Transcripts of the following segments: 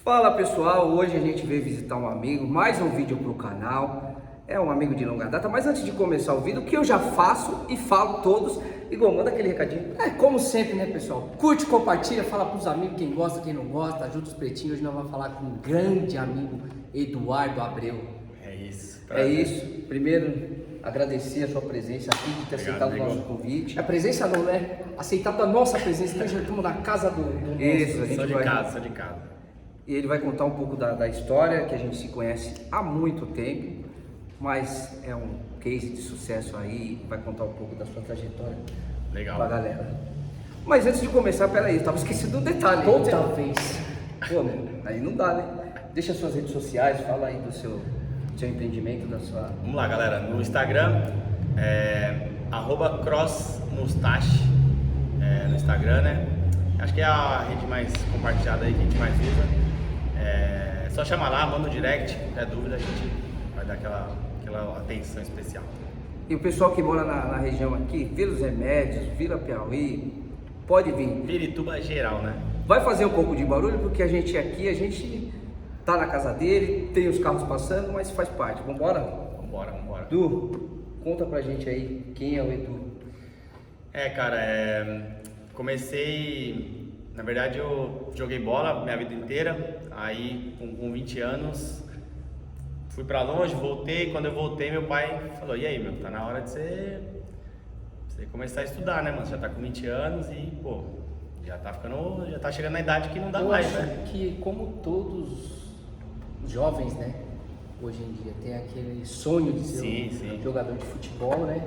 Fala pessoal, hoje a gente veio visitar um amigo, mais um vídeo pro canal. É um amigo de longa data, mas antes de começar o vídeo, o que eu já faço e falo todos, igual manda aquele recadinho. Como sempre, né, pessoal? Curte, compartilha, fala pros amigos, quem gosta, quem não gosta, ajuda os pretinhos. Hoje nós vamos falar com um grande amigo, Eduardo Abreu. É isso. É isso. Primeiro, agradecer a sua presença aqui, de ter aceitado o nosso convite. A presença não, né? Aceitado a nossa presença, então já estamos na casa do Isso, a nosso. gente Sou de vai... casa, sou de casa. E ele vai contar um pouco da história, que a gente se conhece há muito tempo, mas é um case de sucesso aí, vai contar um pouco da sua trajetória Legal. pra galera. Mas antes de começar, peraí, eu tava esquecendo um detalhe. Toda vez. Pô, aí não dá, né? Deixa suas redes sociais, fala aí do seu empreendimento, da sua... Vamos lá, galera. No Instagram, @crossmustache. No Instagram, né? Acho que é a rede mais compartilhada aí que a gente mais usa. É só chamar lá, manda um direct. Qualquer dúvida, a gente vai dar aquela atenção especial. E o pessoal que mora na região aqui, Vila dos Remédios, Vila Piauí, pode vir. Pirituba geral, né? Vai fazer um pouco de barulho, porque a gente tá na casa dele, tem os carros passando, mas faz parte. Vambora? Vambora. Edu, conta pra gente aí quem é o Edu. Cara, comecei... Na verdade, eu joguei bola minha vida inteira. Aí, com 20 anos, fui pra longe, voltei. Quando eu voltei, meu pai falou: e aí, meu, tá na hora de você começar a estudar, né, mano? Você já tá com 20 anos e, pô, já tá chegando na idade que não dá Eu mais, acho né? que, como todos os jovens, né, hoje em dia, tem aquele sonho de ser Sim. um jogador de futebol, né?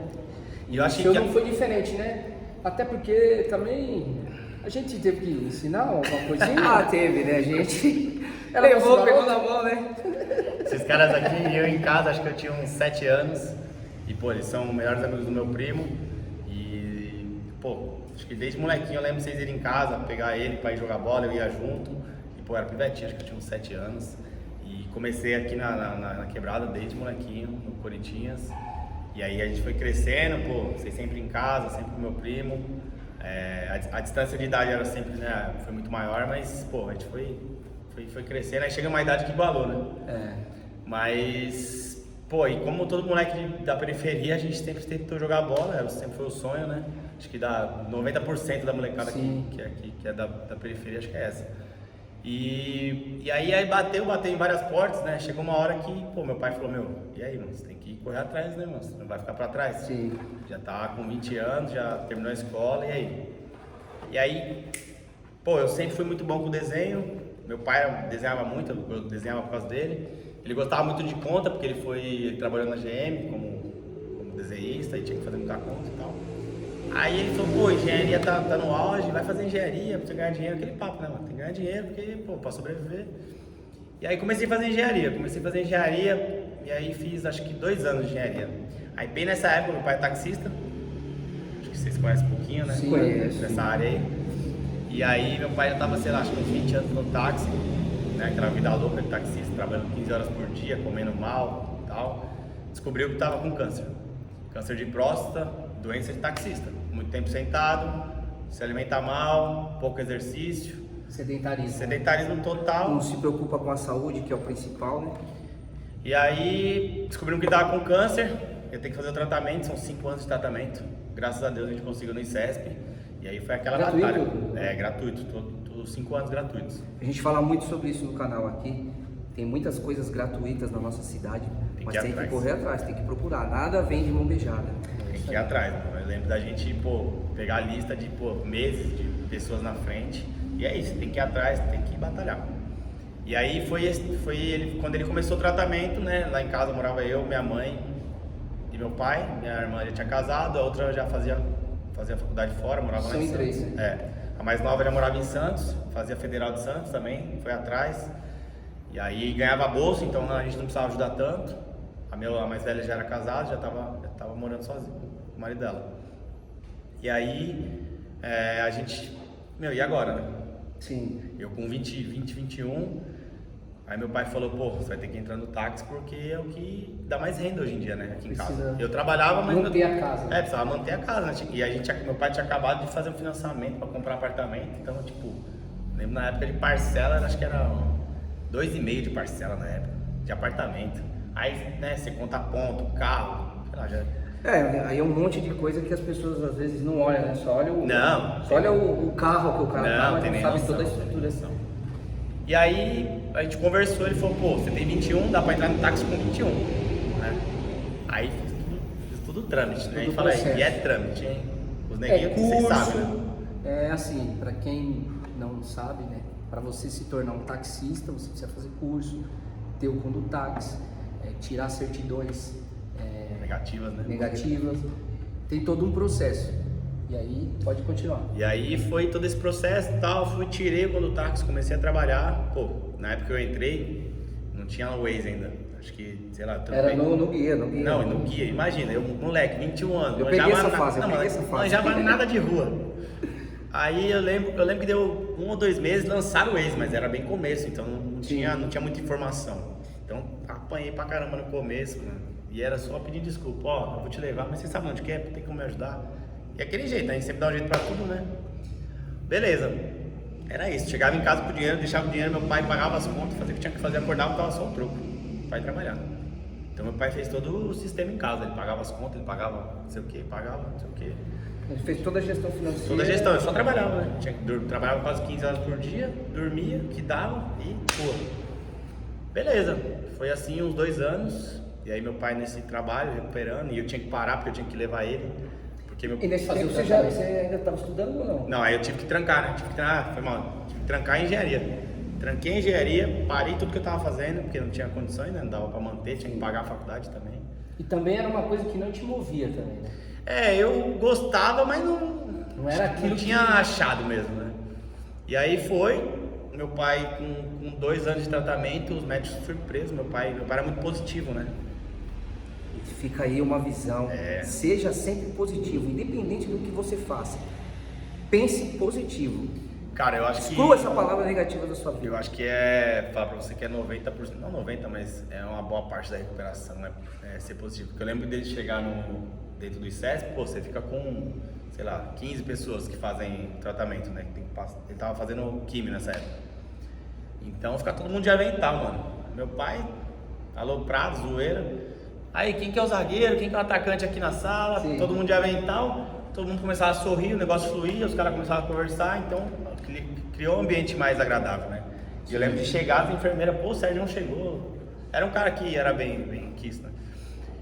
E eu achei o seu que não foi diferente, né? Até porque também a gente teve que ensinar alguma coisinha. Ah, teve, né, gente? Ela Levou, gostou da pegou outra? na mão, né? Esses caras aqui, eu em casa, acho que eu tinha uns 7 anos. E, pô, eles são melhores amigos do meu primo. E, pô, acho que desde molequinho eu lembro de vocês irem em casa, pegar ele pra ir jogar bola, eu ia junto. E, pô, era pivetinho, acho que eu tinha uns 7 anos. E comecei aqui na quebrada desde molequinho, no Corinthians. E aí a gente foi crescendo, pô, vocês sempre em casa, sempre com meu primo. A distância de idade era sempre, né, foi muito maior, mas, pô, a gente foi crescendo, aí chega uma idade que igualou, né? Mas, pô, e como todo moleque da periferia, a gente sempre tentou jogar bola, sempre foi o sonho, né? Acho que dá 90% da molecada que é da periferia, acho que é essa. E aí bateu em várias portas, né? Chegou uma hora que, pô, meu pai falou: meu, e aí, mano, você tem que correr atrás, né, mano? Você não vai ficar pra trás. Sim. Já tá com 20 anos, já terminou a escola, e aí? E aí, pô, eu sempre fui muito bom com desenho. Meu pai desenhava muito, eu desenhava por causa dele. Ele gostava muito de conta, porque ele trabalhou na GM como desenhista e tinha que fazer muita conta e tal. Aí ele falou: pô, engenharia tá no auge, vai fazer engenharia pra você ganhar dinheiro. Aquele papo, né, mano? Tem que ganhar dinheiro porque, pô, pra sobreviver. E aí comecei a fazer engenharia, e aí fiz acho que 2 anos de engenharia. Aí bem nessa época, meu pai é taxista, acho que vocês conhecem um pouquinho, né? Sim, conheço. Nessa área aí. E aí meu pai já tava, sei lá, acho que uns 20 anos no táxi, né? Aquela vida louca de taxista, trabalhando 15 horas por dia, comendo mal e tal. Descobriu que tava com câncer. Câncer de próstata, doença de taxista. Muito tempo sentado, se alimenta mal, pouco exercício. Sedentarismo total. Não se preocupa com a saúde, que é o principal, né? E aí descobrimos que estava com câncer, ia ter que fazer o tratamento, são 5 anos de tratamento. Graças a Deus a gente conseguiu no ICESP. E aí foi aquela Gratuito? batalha. Gratuito, todos 5 anos gratuitos. A gente fala muito sobre isso no canal aqui. Tem muitas coisas gratuitas na nossa cidade, mas tem que correr atrás, tem que procurar. Nada vem de mão beijada. Tem que ir atrás, mano. Eu lembro da gente, pô, pegar a lista de, pô, meses de pessoas na frente. E é isso, tem que ir atrás, tem que batalhar. E aí foi ele, quando ele começou o tratamento, né? Lá em casa morava eu, minha mãe e meu pai. Minha irmã já tinha casado, a outra já fazia faculdade fora, morava lá em Santos. 3, né? A mais nova já morava em Santos, fazia Federal de Santos também, foi atrás. E aí ganhava bolsa, então a gente não precisava ajudar tanto. A mais velha já era casada, já tava morando sozinha com o marido dela. E aí a gente, meu, e agora, né? Sim. Eu com 21, aí meu pai falou: pô, você vai ter que entrar no táxi porque é o que dá mais renda hoje em dia, né, aqui em casa. Eu trabalhava, mas... manter a casa. Precisava manter a casa, né? E meu pai tinha acabado de fazer um financiamento para comprar apartamento, então, tipo, lembro na época de parcela, acho que era 2,5 de parcela na época, de apartamento. Aí, né, você conta ponto, carro, sei lá, já... Aí é um monte de coisa que as pessoas às vezes não olham, né? Só olha o carro que o cara tá, mas não sabe toda a estrutura. E aí a gente conversou, ele falou, pô, você tem 21, dá pra entrar no táxi com 21, né? Aí fiz tudo trâmite, né? E falei, e é trâmite, hein? Os neguinhos que vocês sabem, né? É assim, pra quem não sabe, né? Pra você se tornar um taxista, você precisa fazer curso, ter o condutáxi, tirar certidões negativas, tem todo um processo. E aí, pode continuar. E aí foi todo esse processo e tal, tirei o condutáxi, comecei a trabalhar. Pô, na época que eu entrei, não tinha o Waze ainda. Acho que, sei lá, era no guia. Não, no guia, imagina, eu moleque, 21 anos. Eu peguei essa fase. Não já vai nada de rua. Aí eu lembro que deu 1 ou 2 meses, lançaram o Waze, mas era bem começo, então não tinha muita informação. Então apanhei pra caramba no começo, mano. E era só pedir desculpa, ó, eu vou te levar, mas você sabe onde que é, tem como me ajudar. E aquele jeito, a gente sempre dá um jeito pra tudo, né? Beleza, era isso, chegava em casa com o dinheiro, deixava o dinheiro, meu pai pagava as contas, fazia o que tinha que fazer, acordava, tava só o troco, o pai trabalhava. Então meu pai fez todo o sistema em casa, ele pagava as contas, ele pagava não sei o que, Ele fez toda a gestão financeira. Toda a gestão, eu só trabalhava, né? Trabalhava quase 15 horas por dia, dormia, que dava e pô. Beleza, foi assim uns 2 anos, e aí meu pai nesse trabalho, recuperando, e eu tinha que parar porque eu tinha que levar ele. Porque meu... E nesse tempo você ainda estava estudando ou não? Não, aí eu tive que trancar, né? Foi mal, tive que trancar a engenharia. Tranquei a engenharia, parei tudo que eu tava fazendo, porque não tinha condições, né? Não dava pra manter, tinha que pagar a faculdade também. E também era uma coisa que não te movia também, né? Eu gostava, mas não era aquilo. Não tinha achado mesmo, né? E aí foi, meu pai com 2 anos de tratamento, os médicos surpresos, meu pai era muito positivo, né? Fica aí uma visão, seja sempre positivo, independente do que você faça, pense positivo. Cara, eu acho exclua essa palavra negativa da sua vida. Eu acho que falar pra você que é 90%, não 90%, mas é uma boa parte da recuperação, né? Ser positivo. Porque eu lembro dele chegar dentro do ICESP, pô, você fica com, sei lá, 15 pessoas que fazem tratamento, né? Ele tava fazendo químio nessa época. Então fica todo mundo de avental, mano. Meu pai, aloprado, zoeira. Aí, quem que é o zagueiro, quem que é o atacante aqui na sala, sim. Todo mundo de avental, todo mundo começava a sorrir, o negócio fluía, os caras começavam a conversar, então criou um ambiente mais agradável, né? E eu lembro de chegar, as enfermeiras, pô, o Sérgio não chegou. Era um cara que era bem quis, né?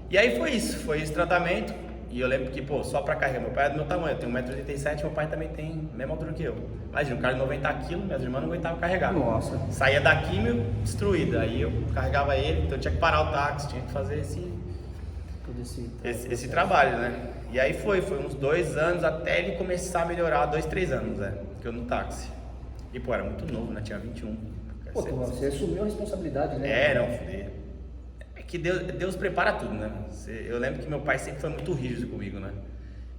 E aí foi esse tratamento, e eu lembro que, pô, só pra carregar, meu pai é do meu tamanho, eu tenho 1,87 m, meu pai também tem a mesma altura que eu. Imagina, um cara de 90 kg, minhas irmãs não aguentavam carregar. Nossa. Saía da químio destruída, aí eu carregava ele, então eu tinha que parar o táxi, tinha que fazer esse trabalho, né? E aí foi uns 2 anos até ele começar a melhorar, 2, 3 anos, né? Que eu no táxi. E pô, era muito novo, né? Tinha 21. Pô, você assumiu a responsabilidade, né? É que Deus prepara tudo, né? Eu lembro que meu pai sempre foi muito rígido comigo, né?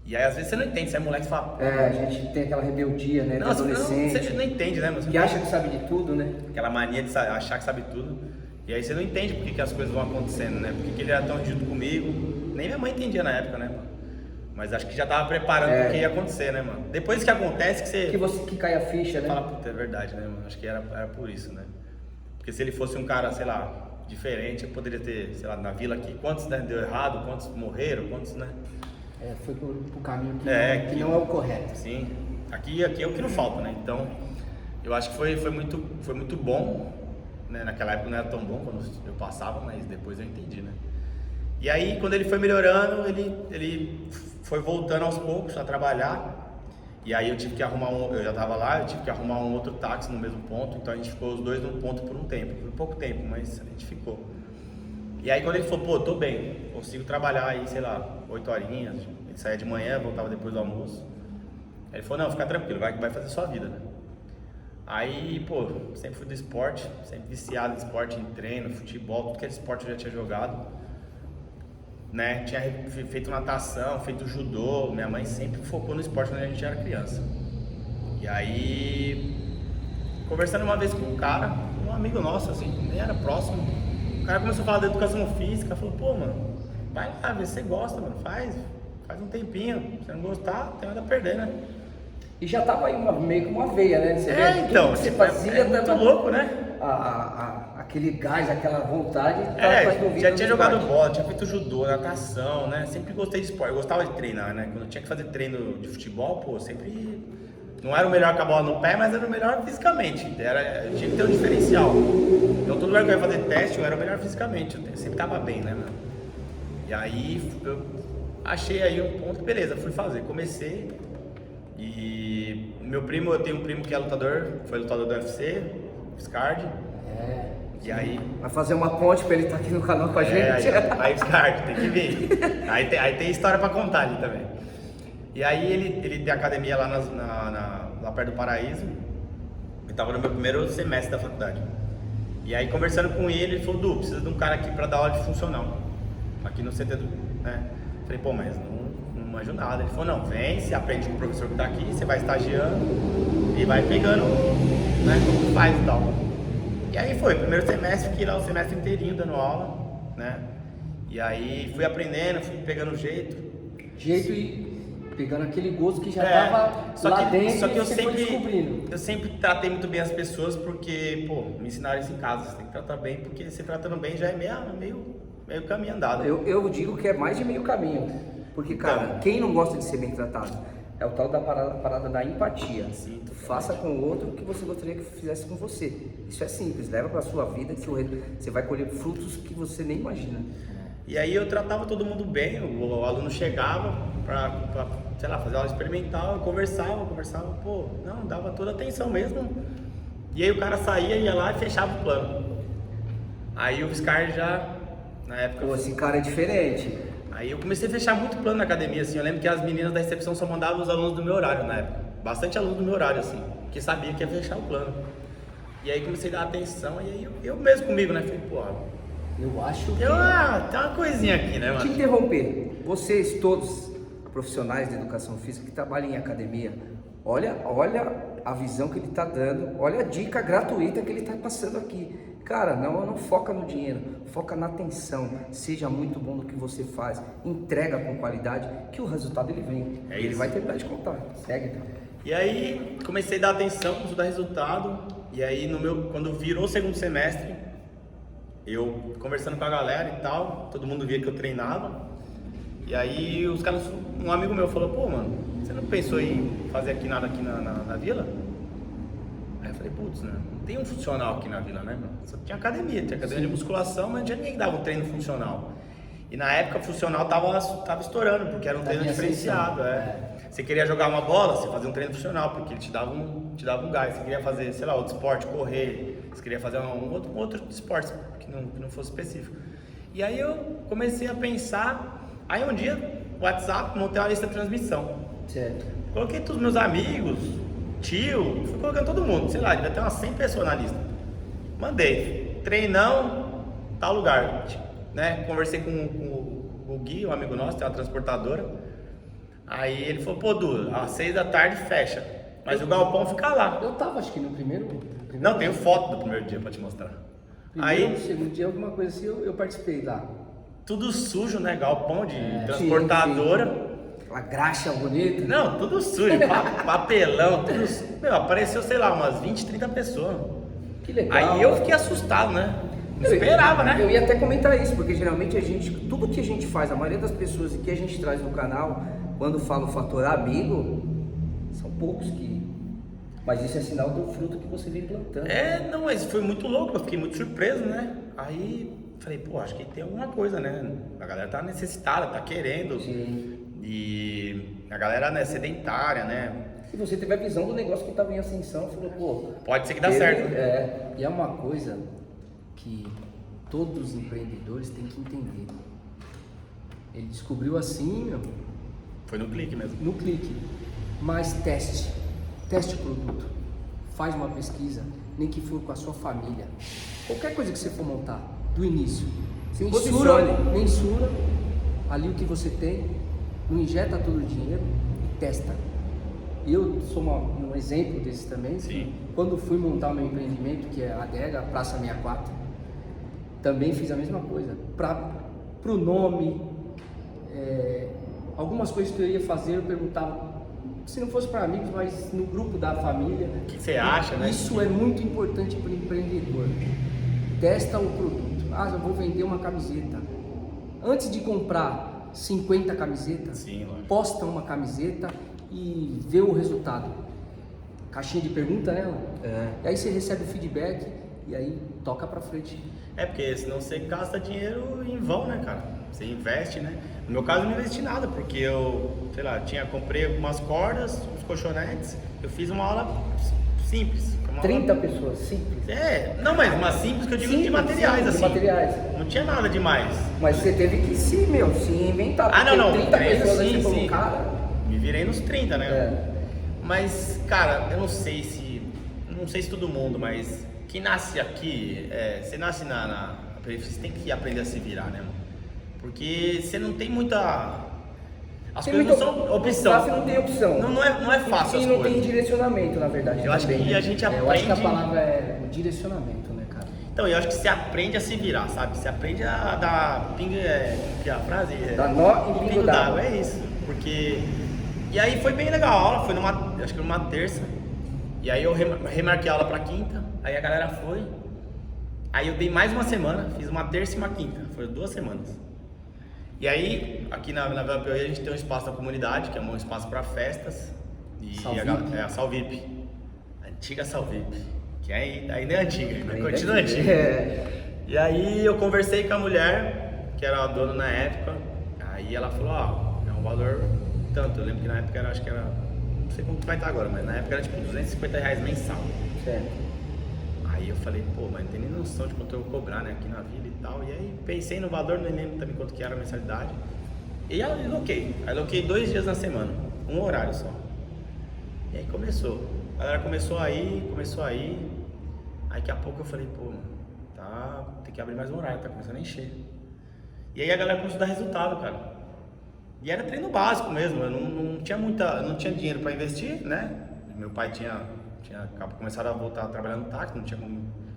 E aí às vezes você não entende, você é moleque e fala... a gente tem aquela rebeldia, né? Não, adolescente. Você não entende, né? Que acha que sabe de tudo, né? Aquela mania de achar que sabe tudo. E aí você não entende por que as coisas vão acontecendo, né? Por que ele era tão rígido comigo. Nem minha mãe entendia na época, né, mano? Mas acho que já tava preparando o que ia acontecer, né, mano? Depois que acontece que você... Que cai a ficha, né? Fala, puta, é verdade, né, mano? Acho que era por isso, né? Porque se ele fosse um cara, sei lá, diferente, eu poderia ter, sei lá, na vila aqui, quantos, né, deu errado, quantos morreram, quantos, né? Foi pro caminho que não é o correto. Sim. Aqui é o que não falta, né? Então, eu acho que foi muito bom, né? Naquela época não era tão bom quando eu passava, mas depois eu entendi, né? E aí, quando ele foi melhorando, ele foi voltando aos poucos a trabalhar. E aí eu tive que arrumar eu já tava lá, eu tive que arrumar um outro táxi no mesmo ponto. Então a gente ficou os dois num ponto por um tempo, por pouco tempo, mas a gente ficou. E aí quando ele falou, pô, tô bem, consigo trabalhar aí, sei lá, 8 horinhas. Ele saía de manhã, voltava depois do almoço. Aí ele falou, não, fica tranquilo, vai fazer sua vida, né? Aí, pô, sempre fui do esporte, sempre viciado em esporte, em treino, futebol, tudo que era esporte eu já tinha jogado, né? Tinha feito natação, feito judô, minha mãe sempre focou no esporte quando a gente era criança. E aí, conversando uma vez com um cara, um amigo nosso, assim, nem era próximo, o cara começou a falar da educação física, falou, pô, mano, vai lá, vê se você gosta, mano, faz um tempinho, se não gostar, não tem nada a perder, né? E já tava aí meio que uma veia, né? Você então, você fazia, é muito louco, né? aquele gás, aquela vontade. Já tinha jogado bola, tinha feito judô, natação, né? Sempre gostei de esporte, eu gostava de treinar, né? Quando eu tinha que fazer treino de futebol, pô, sempre... Não era o melhor com a bola no pé, mas era o melhor fisicamente. Eu tinha que ter um diferencial. Então todo lugar que eu ia fazer teste, eu era o melhor fisicamente. Eu sempre tava bem, né, mano? E aí eu achei aí um ponto, beleza, fui fazer. Comecei e meu primo, eu tenho um primo que é lutador, foi lutador do UFC, Scard. E aí... Vai fazer uma ponte pra ele estar aqui no canal com a gente. Aí Scard, tem que vir. Aí tem história pra contar ali também. E aí ele tem academia lá, lá perto do Paraíso. Eu tava no meu primeiro semestre da faculdade. E aí conversando com ele falou, Du, precisa de um cara aqui pra dar aula de funcional. Aqui no CT, né? Falei, pô, mas não manjo nada. Ele falou, não, vem, você aprende com o professor que tá aqui, você vai estagiando e vai pegando, né, como faz e tal. E aí foi, primeiro semestre, fiquei lá o semestre inteirinho dando aula, né? E aí fui aprendendo, fui pegando jeito E pegando aquele gosto que já tava lá dentro, só que e você foi descobrindo. Eu sempre tratei muito bem as pessoas porque, pô, me ensinaram isso em casa, você tem que tratar bem, porque você tratando bem já é meio caminho andado. Eu digo que é mais de meio caminho, porque, cara, Então, quem não gosta de ser bem tratado? É o tal da parada da empatia. Sim, faça com o outro o que você gostaria que fizesse com você. Isso é simples, leva pra sua vida que você vai colher frutos que você nem imagina. E aí eu tratava todo mundo bem, o aluno chegava pra sei lá, fazer aula experimental, eu conversava, pô, não, dava toda a atenção mesmo. E aí o cara saía, ia lá e fechava o plano. Aí o Scar já, na época... Pô, esse cara é diferente. Aí eu comecei a fechar muito plano na academia, assim, eu lembro que as meninas da recepção só mandavam os alunos do meu horário na época. Bastante alunos do meu horário, assim, que sabia que ia fechar o plano. E aí comecei a dar atenção, e aí eu mesmo comigo, né, falei, pô... Eu acho que... tem uma coisinha aqui, né, mano? Te interromper, vocês todos profissionais de educação física que trabalham em academia, olha a visão que ele está dando, olha a dica gratuita que ele está passando aqui. Cara, não foca no dinheiro, foca na atenção, seja muito bom no que você faz, entrega com qualidade, que o resultado ele vem. Ele vai terminar de contar. Segue, então. E aí comecei a dar atenção, comecei a dar resultado, e aí quando virou o segundo semestre, eu conversando com a galera e tal, todo mundo via que eu treinava. E aí um amigo meu falou, pô, mano, você não pensou em fazer nada aqui na vila? Aí eu falei, putz, né? Não tem um funcional aqui na vila, né, mano? Só tinha academia de musculação, mas não tinha ninguém que dava um treino funcional. E na época o funcional tava estourando, porque era um treino diferenciado. Você queria jogar uma bola, você fazia um treino funcional, porque ele te dava um gás. Você queria fazer, sei lá, outro esporte, correr, você queria fazer um outro esporte que não fosse específico. E aí eu comecei a pensar. Aí um dia, WhatsApp, montei uma lista de transmissão. Certo. Coloquei todos os meus amigos, tio, fui colocando todo mundo, sei lá, devia ter umas 100 pessoas na lista. Mandei, treinão, tal lugar, né? Conversei com o Gui, um amigo nosso, tem uma transportadora. Aí ele falou, pô, Du, às 6 da tarde fecha, mas o galpão fica lá. Eu tava, acho que no primeiro Não, tenho foto do primeiro dia pra te mostrar. No segundo dia, alguma coisa assim, eu participei lá. Tudo sujo, né? Galpão de transportadora. Sim. Uma graxa bonita. Não, tudo sujo, papelão, tudo. Meu, apareceu, sei lá, umas 20, 30 pessoas. Que legal. Aí eu fiquei assustado, né? Não esperava, né? Eu ia até comentar isso, porque geralmente tudo que a gente faz, a maioria das pessoas que a gente traz no canal, quando fala o fator amigo, são poucos que... Mas isso é sinal do fruto que você vem plantando. Não, mas foi muito louco, eu fiquei muito surpreso, né? Aí falei, pô, acho que tem alguma coisa, né? A galera tá necessitada, tá querendo. Sim. E a galera, né, sedentária, né? E você teve a visão do negócio que estava em ascensão, falou, pô... Pode ser que dá certo. E é uma coisa que todos os empreendedores têm que entender. Ele descobriu assim, meu... Foi no clique mesmo. No clique. Mas teste o produto. Faz uma pesquisa, nem que for com a sua família. Qualquer coisa que você for montar, do início. Mensura ali o que você tem, não injeta todo o dinheiro e testa. Eu sou um exemplo desse também. Sim. Quando fui montar o meu empreendimento, que é a adega, Praça 64, também fiz a mesma coisa. Pro nome, algumas coisas que eu ia fazer, eu perguntava se não fosse para amigos, mas no grupo da família. O que você acha, né? Isso é muito importante para o empreendedor. Testa o produto. Ah, eu vou vender uma camiseta. Antes de comprar 50 camisetas, Sim, lógico. posta uma camiseta e vê o resultado. Caixinha de pergunta, né? E aí você recebe o feedback e aí toca pra frente. É, porque senão você gasta dinheiro em vão, né, cara? Você investe, né? No meu caso, eu não investi nada, porque eu, sei lá, comprei algumas cordas, uns colchonetes, eu fiz uma aula simples. Uma 30 aula... pessoas, simples. Não, mas uma simples que eu digo de materiais, assim. De materiais. Não tinha nada demais. Mas você teve que se inventar. Ah, não, porque 30 treino, pessoas aí sim, você falou, sim. cara. Me virei nos 30, né? É. Mas, cara, eu não sei se todo mundo, mas quem nasce aqui, você nasce na periferia, você tem que aprender a se virar, né, mano? Porque você não tem muita... As Tem coisas muita não são opção. Você não tem opção. Não é fácil E as não coisas. tem direcionamento, na verdade. Eu acho também, que né? a gente aprende... Eu acho que a palavra é o direcionamento, né, cara? Então, eu acho que você aprende a se virar, sabe? Você aprende a dar pinga... que é a frase? Dar nó em pingo d'água. É isso. Porque... E aí foi bem legal a aula, acho que numa terça. E aí eu remarquei a aula pra quinta, aí a galera foi. Aí eu dei mais uma semana, fiz uma terça e uma quinta, foi 2 semanas. E aí, aqui na Vila Piauí, a gente tem um espaço da comunidade, que é um espaço para festas. E a Salvip, a antiga Salvip, que ainda é antiga, ainda continua antiga. E aí eu conversei com a mulher, que era a dona na época, aí ela falou, é um valor tanto, eu lembro que na época acho que era, não sei como vai estar agora, mas na época era tipo R$250 mensal. Certo. Aí eu falei, mas não tem nem noção de quanto eu vou cobrar, né, aqui na vila e tal. E aí pensei no valor, não lembro também quanto que era a mensalidade. E aí aloquei 2 dias na semana, um horário só. E aí começou. A galera começou aí. Aí daqui a pouco eu falei, tem que abrir mais um horário, tá começando a encher. E aí a galera começou a dar resultado, cara. E era treino básico mesmo, eu não tinha dinheiro para investir, né? Meu pai tinha começado a voltar a trabalhar no táxi,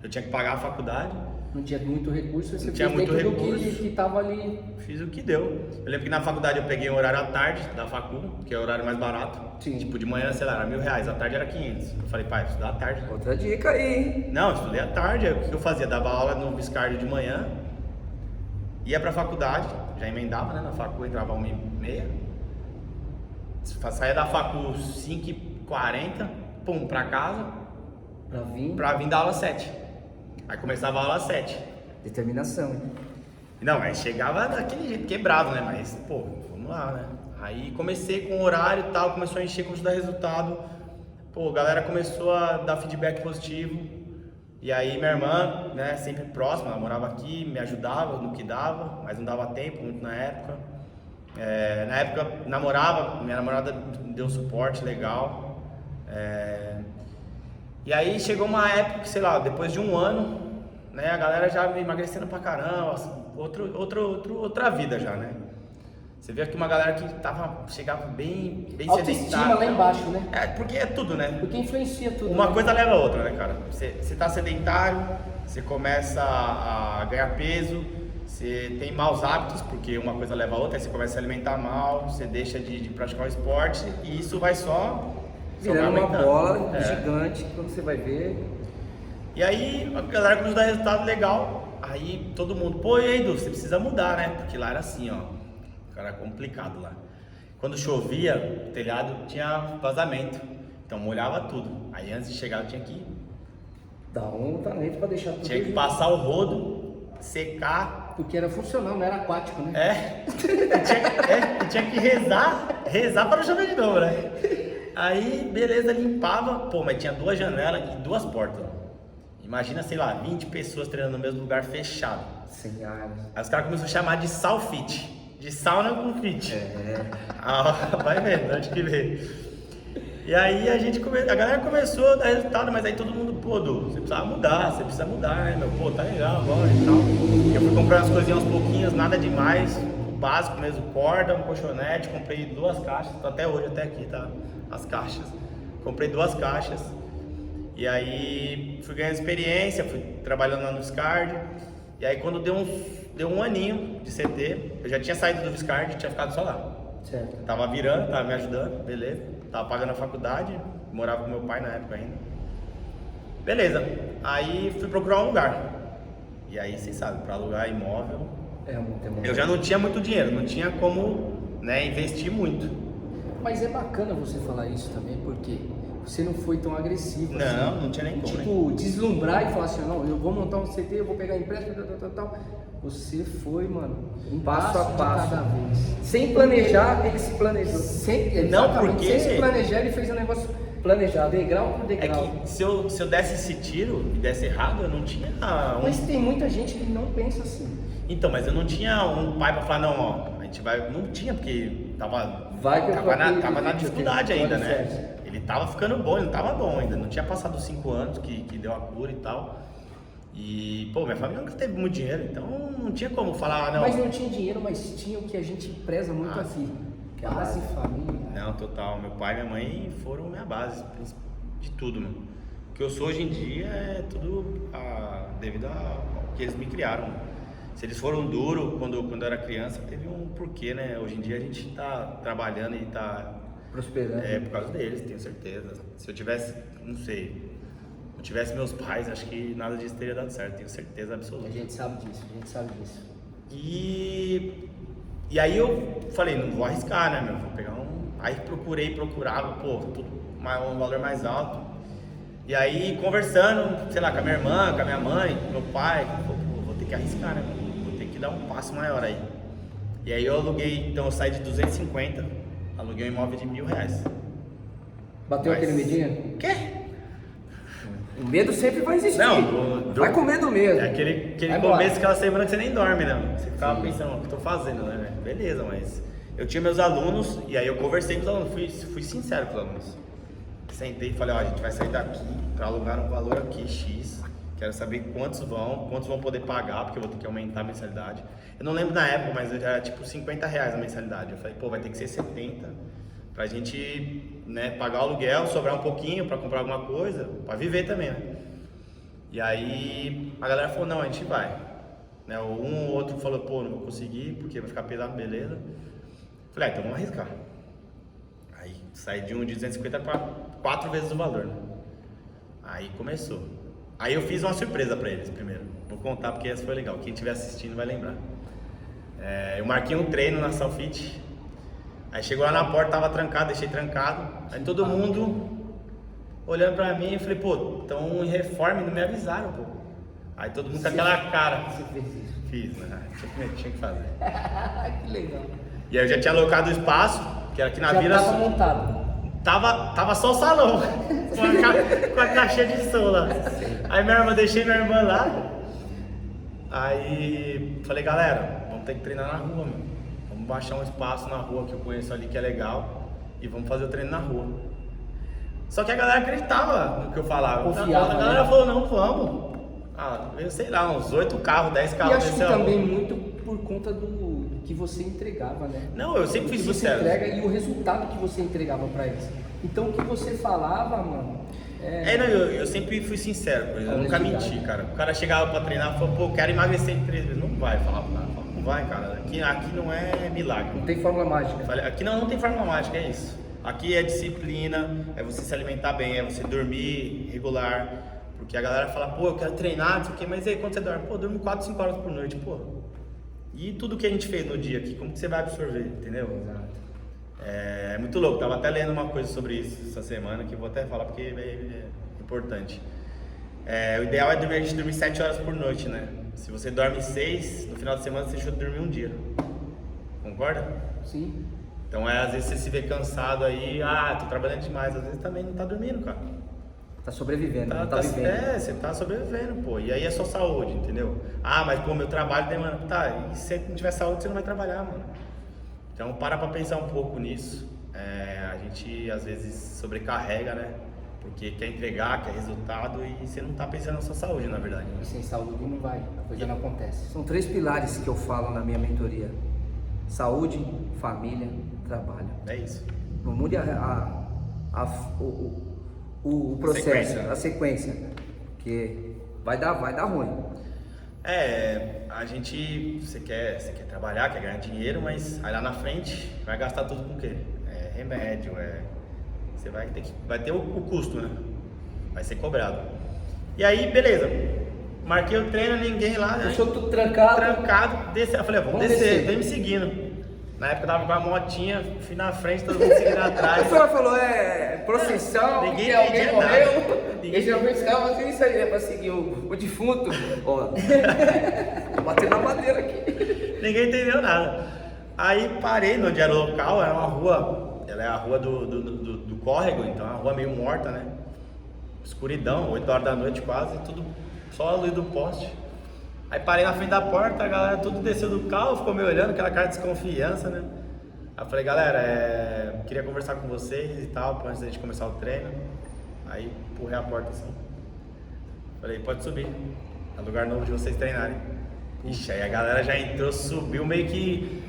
eu tinha que pagar a faculdade. Não tinha muito recurso, você tinha fez muito dentro do recurso. que tava ali. Fiz o que deu. Eu lembro que na faculdade eu peguei o horário à tarde da facu, que é o horário mais barato. Sim. Tipo, de manhã, sei lá, era R$1.000, à tarde era 500. Eu falei, pai, estudar à tarde. Outra dica aí, hein? Não, eu estudei à tarde, aí o que eu fazia? Dava aula no Viscardi de manhã, ia pra faculdade, já emendava, né? Na facu entrava 1h30. Saía da facu 5h40, pra casa, pra vir da aula 7. Aí começava a aula às 7. Determinação, hein? Não, aí chegava daquele jeito, quebrado, né? Mas, vamos lá, né? Aí comecei com o horário e tal, começou a encher, começou a dar resultado. A galera começou a dar feedback positivo. E aí minha irmã, né, sempre próxima, ela morava aqui, me ajudava no que dava, mas não dava tempo muito na época. Na época minha namorada deu suporte legal. E aí chegou uma época que, sei lá, depois de 1 ano, né, a galera já me emagrecendo pra caramba, assim, outra vida já, né? Você vê aqui uma galera que chegava bem Autoestima sedentária. lá embaixo, né? Porque é tudo, né? Porque influencia tudo. Uma né? coisa leva a outra, né, cara? Você tá sedentário, você começa a ganhar peso, você tem maus hábitos, porque uma coisa leva a outra, aí você começa a se alimentar mal, você deixa de praticar o esporte e isso vai só virando uma aumentando. bola gigante, quando você vai ver. E aí a galera começou a dar resultado legal, aí todo mundo, e aí, Du, você precisa mudar, né? Porque lá era assim, ó, era complicado lá. Quando chovia, o telhado tinha vazamento, então molhava tudo. Aí antes de chegar eu tinha que Dá um talento pra deixar tudo. Tinha que passar o rodo, secar. Porque era funcional, não era aquático, né? Tinha que rezar para não chover de novo, né? Aí, beleza, limpava, mas tinha 2 janelas e 2 portas. Imagina, sei lá, 20 pessoas treinando no mesmo lugar fechado. Sem ar. Aí os caras começaram a chamar de salfit, de sauna com fit. Vai vendo, onde que veio. E aí a galera começou a dar resultado, mas aí todo mundo, Du, você precisa mudar, né, meu? Tá legal agora e tal. Eu fui comprando as coisinhas aos pouquinhos, nada demais, o básico mesmo, corda, um colchonete, comprei 2 caixas, tô até hoje, até aqui, tá? As caixas. Comprei 2 caixas. E aí fui ganhando experiência, fui trabalhando lá no Viscardi. E aí quando deu 1 aninho de CT, eu já tinha saído do Viscardi, tinha ficado só lá. Certo. Tava virando, tava me ajudando, beleza. tava pagando a faculdade, morava com meu pai na época ainda. Beleza, aí fui procurar um lugar. E aí, vocês sabem, para alugar imóvel, eu já não tinha muito dinheiro, não tinha como, né, investir muito. Mas é bacana você falar isso também, porque você não foi tão agressivo. Não, assim, não tinha nem como. Tipo, deslumbrar e falar assim, não, eu vou montar um CT, eu vou pegar empréstimo, tal. Você foi, mano, um passo a passo. De cada vez. Sem planejar, ele se planejou. Não, porque... Sem se planejar, ele fez um negócio planejado, degrau por degrau. É que se eu desse esse tiro e desse errado, eu não tinha Mas tem muita gente que não pensa assim. Então, mas eu não tinha um pai pra falar, não, ó, a gente vai... Não tinha, porque tava na dificuldade ainda, né? Ele tava ficando bom, ele não tava bom ainda, não tinha passado os 5 anos que deu a cura e tal. E, pô, minha família nunca teve muito dinheiro, então não tinha como falar, não. Mas não tinha dinheiro, mas tinha o que a gente preza muito aqui. Que é a base família. Não, total. Meu pai e minha mãe foram minha base de tudo, mano. O que eu sou hoje em dia é tudo devido ao que eles me criaram. Mano. Se eles foram duros quando eu era criança, teve um porquê, né? Hoje em dia a gente tá trabalhando e tá... prosperando. É, por causa deles, tenho certeza. Se eu tivesse, não sei, não tivesse meus pais, acho que nada disso teria dado certo, tenho certeza absoluta. A gente sabe disso. E aí eu falei, não vou arriscar, né, meu? Vou pegar um... Aí procurava, pô, tudo um valor mais alto. E aí conversando, sei lá, com a minha irmã, com a minha mãe, com meu pai, pô, vou ter que arriscar, né? Vou ter que dar um passo maior aí. E aí eu aluguei, então eu saí de 250, aluguei um imóvel de R$1.000. Bateu aquele medinho? Quê? O medo sempre vai existir. Não, vai com medo mesmo. É aquele começo, aquela semana que você nem dorme, né? Você ficava pensando, o que eu tô fazendo, né? Beleza, mas eu tinha meus alunos e aí eu conversei com os alunos, fui sincero com os alunos. Sentei e falei, ó, a gente vai sair daqui pra alugar um valor aqui, X. Quero saber quantos vão poder pagar, porque eu vou ter que aumentar a mensalidade. Eu não lembro na época, mas era tipo R$50 a mensalidade. Eu falei, pô, vai ter que ser 70 pra gente, né, pagar o aluguel, sobrar um pouquinho pra comprar alguma coisa, pra viver também, né? E aí a galera falou, não, a gente vai. Né, um ou outro falou, pô, não vou conseguir, porque vai ficar pesado, beleza. Falei, então vamos arriscar. Aí saí de um de 250 para 4 vezes o valor, né? Aí começou. Aí eu fiz uma surpresa pra eles primeiro. Vou contar porque essa foi legal. Quem estiver assistindo vai lembrar. Eu marquei um treino na Salfit. Aí chegou lá na porta, tava trancado, deixei trancado. Aí todo mundo olhando pra mim e falei, pô, então em reforma não me avisaram, pô. Aí todo mundo com aquela cara. Você fez isso? Fiz, né? Tinha que fazer. Que legal. E aí eu já tinha alocado o espaço, que era aqui na já vila. Tava montado. Tava só o salão, com a caixa de som lá. Aí deixei minha irmã lá. Aí falei, galera, vamos ter que treinar na rua, meu. Vamos baixar um espaço na rua que eu conheço ali que é legal e vamos fazer o treino na rua. Só que a galera acreditava no que eu falava. Confiava, a galera né? falou, não, vamos. Eu sei lá, uns 8 carros, 10 carros. E acho que também muito por conta do que você entregava, né? Não, eu sempre fui sincero. sincero. Você entrega e o resultado que você entregava pra eles. Então o que você falava, mano... eu sempre fui sincero com eles, eu nunca menti, cara. O cara chegava pra treinar e falou, pô, quero emagrecer 3 vezes. Não vai falar pro cara, não vai, cara. Aqui não é milagre. Não tem fórmula mágica. Aqui não tem fórmula mágica, é isso. Aqui é disciplina, é você se alimentar bem, é você dormir regular. Porque a galera fala, pô, eu quero treinar, não sei o quê, mas aí quando você dorme? Pô, eu durmo 4, 5 horas por noite, pô. E tudo que a gente fez no dia aqui, como que você vai absorver, entendeu? Exato. É muito louco, tava até lendo uma coisa sobre isso essa semana, que eu vou até falar porque é importante. O ideal é a gente dormir 7 horas por noite, né? Se você dorme 6, no final de semana você deixou de dormir um dia. Concorda? Sim. Então às vezes você se vê cansado aí, tô trabalhando demais, às vezes também não tá dormindo, cara. Tá sobrevivendo, não tá vivendo. Você tá sobrevivendo, pô. E aí é só saúde, entendeu? Mas pô, meu trabalho demanda. Tá, e se você não tiver saúde, você não vai trabalhar, mano. Então para pra pensar um pouco nisso. A gente às vezes sobrecarrega, né? Porque quer entregar, quer resultado e você não tá pensando na sua saúde, na verdade. E sem saúde não vai, a coisa não acontece. São 3 pilares que eu falo na minha mentoria: saúde, família, trabalho. É isso. Não mude o processo, a sequência, porque vai dar ruim. Você quer trabalhar, quer ganhar dinheiro, mas aí lá na frente vai gastar tudo com o quê? Remédio, você vai ter o custo, né? Vai ser cobrado. E aí, beleza. Marquei o treino, ninguém lá, né? Deixou tudo trancado. Trancado, descer. Eu falei, vamos descer, vem me seguindo. Na época eu tava com a motinha, fui na frente, todo mundo seguindo atrás. A senhora falou, procissão, Ninguém que alguém entendia morreu. Ninguém E geralmente ficava assim, isso aí, né, pra seguir o defunto. Ó, batendo na madeira aqui. Ninguém entendeu nada. Aí parei onde era o local, era uma rua, ela é a rua do córrego, então é uma rua meio morta, né? Escuridão, 8 horas da noite quase, tudo só a luz do poste. Aí parei na frente da porta, a galera tudo desceu do carro, ficou me olhando, aquela cara de desconfiança, né? Aí eu falei, galera, queria conversar com vocês e tal, antes da gente começar o treino. Aí empurrei a porta assim. Falei, pode subir, é lugar novo de vocês treinarem. Ixi, aí a galera já entrou, subiu meio que...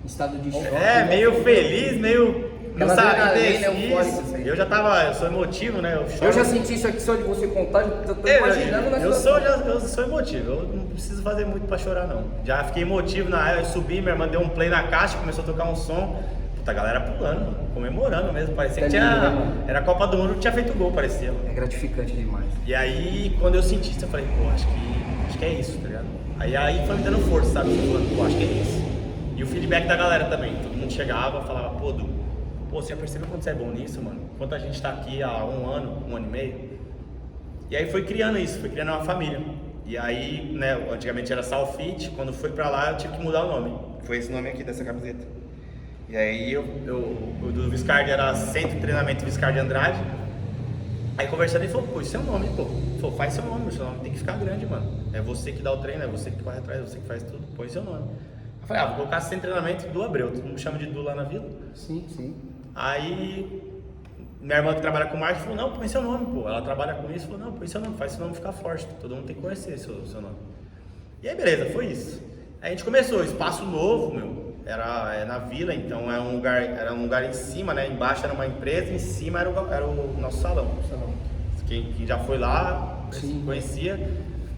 Estado de choque. meio feliz, meio... Não Aquela sabe, adrenalina indeciso. eufórica, assim. Eu sou emotivo, né? Eu já senti isso aqui só de você contar, já tô imaginando na eu situação. sou emotivo, eu não preciso fazer muito pra chorar não. Já fiquei emotivo na área, eu subi, minha irmã deu um play na caixa, começou a tocar um som. Puta, a galera pulando, mano, comemorando mesmo, parecia que era a Copa do Mundo que tinha feito gol, parecia. É gratificante demais. E aí, quando eu senti isso, eu falei, pô, acho que é isso, tá ligado? Aí foi me dando força, sabe? Eu falando, pô, acho que é isso. E o feedback da galera também, todo mundo chegava, falava, pô, Du, você já percebeu quanto você é bom nisso, mano? Quanto a gente tá aqui há um ano e meio? E aí foi criando isso, foi criando uma família. E aí, né, antigamente era Salfit, quando fui pra lá eu tive que mudar o nome. Foi esse nome aqui dessa camiseta. E aí o do Viscardi era Centro de Treinamento Viscardi Andrade. Aí conversando ele falou, pô, isso é um nome, pô. Ele falou, faz seu nome tem que ficar grande, mano. É você que dá o treino, é você que corre atrás, é você que faz tudo, põe seu nome. Eu falei, vou colocar Centro de Treinamento do Abreu, todo mundo chama de Du lá na vila. Sim, sim. Aí, minha irmã que trabalha com marketing falou, não, põe seu nome, pô. Ela trabalha com isso, falou, não, põe seu nome, faz seu nome ficar forte. Todo mundo tem que conhecer seu nome. E aí, beleza, foi isso. Aí a gente começou, espaço novo, meu. Era na vila, então era um lugar em cima, né? Embaixo era uma empresa, em cima era o nosso salão. Quem já foi lá, Sim. conhecia.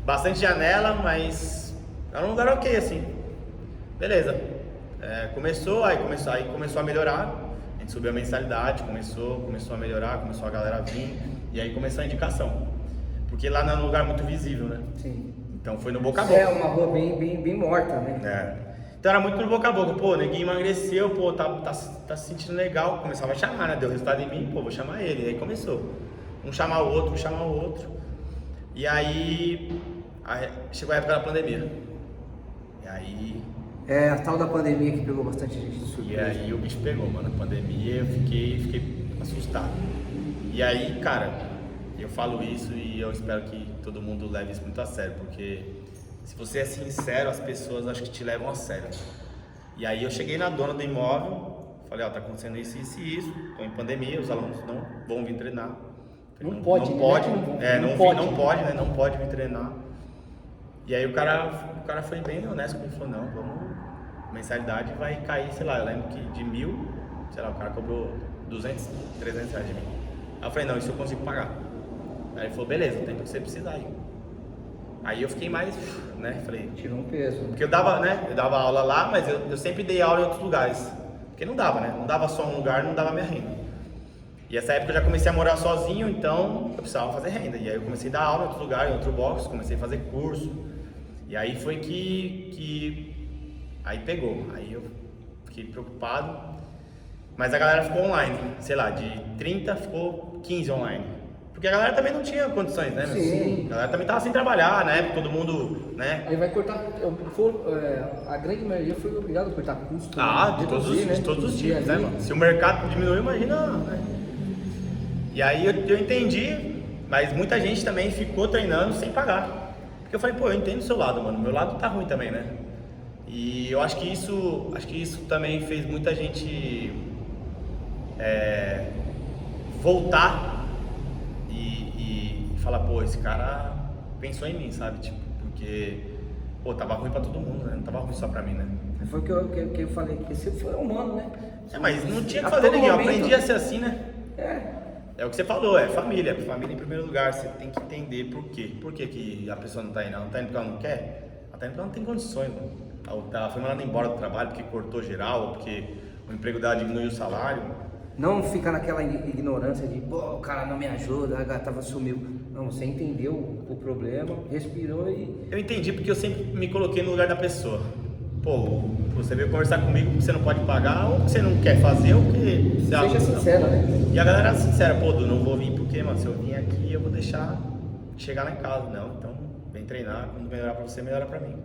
Bastante janela, mas era um lugar ok, assim. Beleza. Começou a melhorar. A gente subiu a mensalidade, começou a melhorar, começou a galera a vir. E aí começou a indicação. Porque lá não é um lugar muito visível, né? Sim. Então foi no boca a Isso boca. é uma rua bem morta, né? Então era muito no boca a boca, pô, neguinho emagreceu, pô, tá se sentindo legal, começava a chamar, né, deu resultado em mim, pô, vou chamar ele, e aí começou, um chamar o outro, e aí chegou a época da pandemia, e aí... A tal da pandemia que pegou bastante gente de surpresa. E aí o bicho pegou, mano, a pandemia, eu fiquei assustado, e aí, cara, eu falo isso e eu espero que todo mundo leve isso muito a sério, porque... Se você é sincero, as pessoas acho que te levam a sério. E aí eu cheguei na dona do imóvel, falei, tá acontecendo isso, isso e isso, tô em pandemia, os alunos não vão vir treinar. Não pode, não né? pode, Não pode. não pode vir treinar. E aí o cara foi bem honesto comigo, falou, não, a mensalidade vai cair, sei lá, eu lembro que de 1.000, sei lá, o cara cobrou 200, 300 reais de mim. Aí eu falei, não, isso eu consigo pagar. Aí ele falou, beleza, tem que você precisar aí. Aí eu fiquei mais, né, falei... Tirou um peso. Porque eu dava aula lá, mas eu sempre dei aula em outros lugares. Porque não dava, né? Não dava só um lugar, não dava minha renda. E essa época eu já comecei a morar sozinho, então eu precisava fazer renda. E aí eu comecei a dar aula em outro lugar, em outro box, comecei a fazer curso. E aí foi que aí pegou. Aí eu fiquei preocupado. Mas a galera ficou online, sei lá, de 30 ficou 15 online. Porque a galera também não tinha condições, né? Sim. A galera também tava sem trabalhar, né? Todo mundo, né? Aí vai cortar, a grande maioria foi obrigado a cortar custo. De todos os tipos, né, mano? Se o mercado diminuiu, imagina, né? E aí eu entendi, mas muita gente também ficou treinando sem pagar. Porque eu falei, pô, eu entendo o seu lado, mano. Meu lado tá ruim também, né? E eu acho que isso também fez muita gente voltar e falar, pô, esse cara pensou em mim, sabe? Tipo, porque, pô, tava ruim pra todo mundo, né? Não tava ruim só pra mim, né? Foi o que eu falei, que você foi humano, né? Mas não tinha o A que fazer, todo ninguém. Eu momento. aprendi a ser assim, né? É. É o que você falou, é família. Família em primeiro lugar, você tem que entender por quê. Por que que a pessoa não tá indo? Ela não tá indo porque ela não quer? Ela tá indo porque ela não tem condições, mano. Ela foi mandada embora do trabalho porque cortou geral, ou porque o emprego dela diminuiu o salário. Não fica naquela ignorância de, pô, o cara não me ajuda, a gata sumiu. Não, você entendeu o problema, respirou e... Eu entendi porque eu sempre me coloquei no lugar da pessoa. Pô, você veio conversar comigo porque você não pode pagar, ou que você não quer fazer, ou que... Seja sincero, né? E a galera era sincera, pô, Du, não vou vir porque, mano, se eu vim aqui eu vou deixar chegar lá em casa. Não, então vem treinar, quando melhorar pra você, melhora pra mim.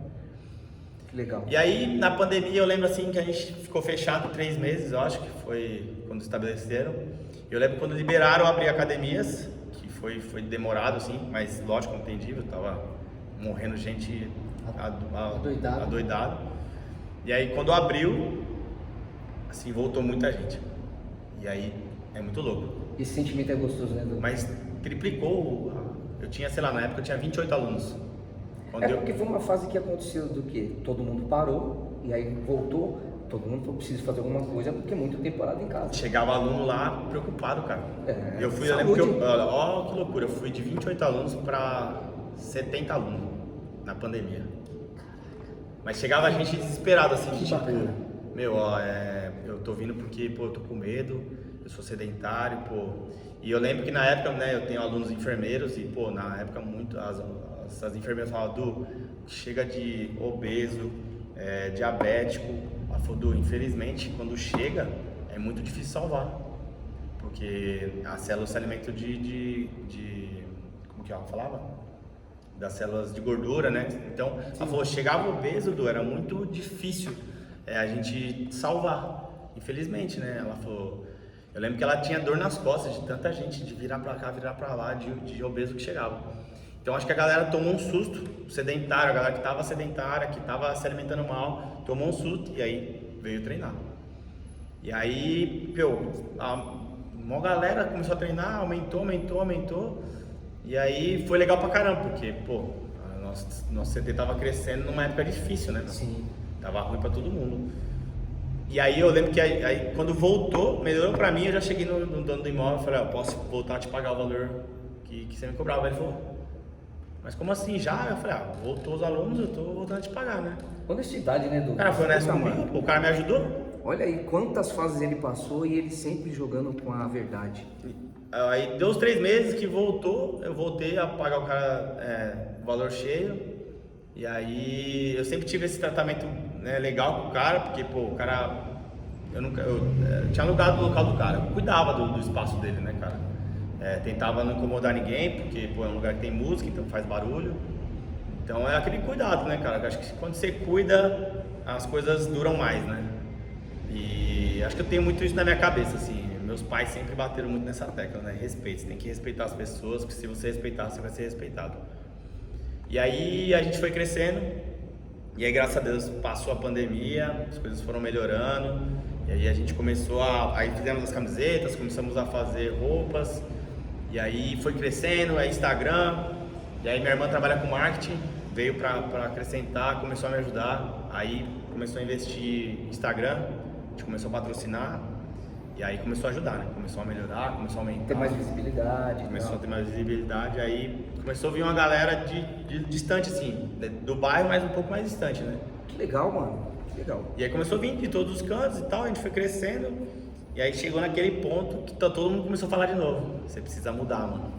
Que legal. E aí, na pandemia, eu lembro assim que a gente ficou fechado 3 meses, eu acho que foi quando estabeleceram. Eu lembro quando liberaram abrir academias, que foi demorado assim, mas lógico, entendível, tava morrendo gente adoidado. E aí, quando abriu, assim, voltou muita gente. E aí, é muito louco. Esse sentimento é gostoso, né, Du? Mas triplicou, eu tinha, sei lá, na época eu tinha 28 alunos. Porque foi uma fase que aconteceu do quê? Todo mundo parou e aí voltou, todo mundo falou, preciso fazer alguma coisa porque é muito temporada em casa. Chegava aluno lá preocupado, cara. Eu lembro que ó, que loucura, eu fui de 28 alunos para 70 alunos na pandemia. Mas chegava a gente desesperado assim, de tipo, meu, ó, eu tô vindo porque, pô, eu tô com medo, eu sou sedentário, pô. E eu lembro que na época, né, eu tenho alunos enfermeiros e, pô, na época muito as enfermeiras falavam, Du, chega de obeso, diabético. Ela falou, Du, infelizmente, quando chega, é muito difícil salvar. Porque as células se alimentam de como que ela falava? Das células de gordura, né? Então, ela falou, chegava obeso, Du, era muito difícil a gente salvar. Infelizmente, né? Ela falou, eu lembro que ela tinha dor nas costas de tanta gente, de virar pra cá, virar pra lá, de obeso que chegava. Então acho que a galera tomou um susto, sedentário, a galera que estava sedentária, que estava se alimentando mal, tomou um susto e aí veio treinar. E aí, uma galera começou a treinar, aumentou. E aí foi legal pra caramba, porque, pô, nosso CT tava crescendo numa época difícil, né? Sim. Tava ruim pra todo mundo. E aí eu lembro que aí, quando voltou, melhorou pra mim, eu já cheguei no dono do imóvel e falei, posso voltar a te pagar o valor que você me cobrava. Ele falou, mas como assim já? Eu falei, voltou os alunos, eu tô voltando a te pagar, né? Honestidade, né, Du? O cara foi honesto comigo, o cara me ajudou. Olha aí quantas fases ele passou e ele sempre jogando com a verdade. Aí deu os 3 meses que voltou, eu voltei a pagar o cara o valor cheio. E aí eu sempre tive esse tratamento, né, legal com o cara, porque, pô, o cara, eu tinha alugado o local do cara, eu cuidava do espaço dele, né, cara. Tentava não incomodar ninguém, porque, pô, é um lugar que tem música, então faz barulho. Então é aquele cuidado, né, cara? Eu acho que quando você cuida, as coisas duram mais, né? E acho que eu tenho muito isso na minha cabeça, assim. Meus pais sempre bateram muito nessa tecla, né? Respeito, você tem que respeitar as pessoas, porque se você respeitar, você vai ser respeitado. E aí a gente foi crescendo, e aí graças a Deus passou a pandemia, as coisas foram melhorando, e aí a gente começou aí fizemos as camisetas, começamos a fazer roupas, e aí foi crescendo, Instagram, e aí minha irmã trabalha com marketing, veio para acrescentar, começou a me ajudar, aí começou a investir em Instagram, a gente começou a patrocinar, e aí começou a ajudar, né? Começou a melhorar, começou a aumentar. Ter mais visibilidade. Começou a ter mais visibilidade, aí começou a vir uma galera de distante, assim, do bairro, mas um pouco mais distante, né? Que legal, mano. Que legal. E aí começou a vir de todos os cantos e tal, a gente foi crescendo, e aí chegou naquele ponto que todo mundo começou a falar de novo. Você precisa mudar, mano.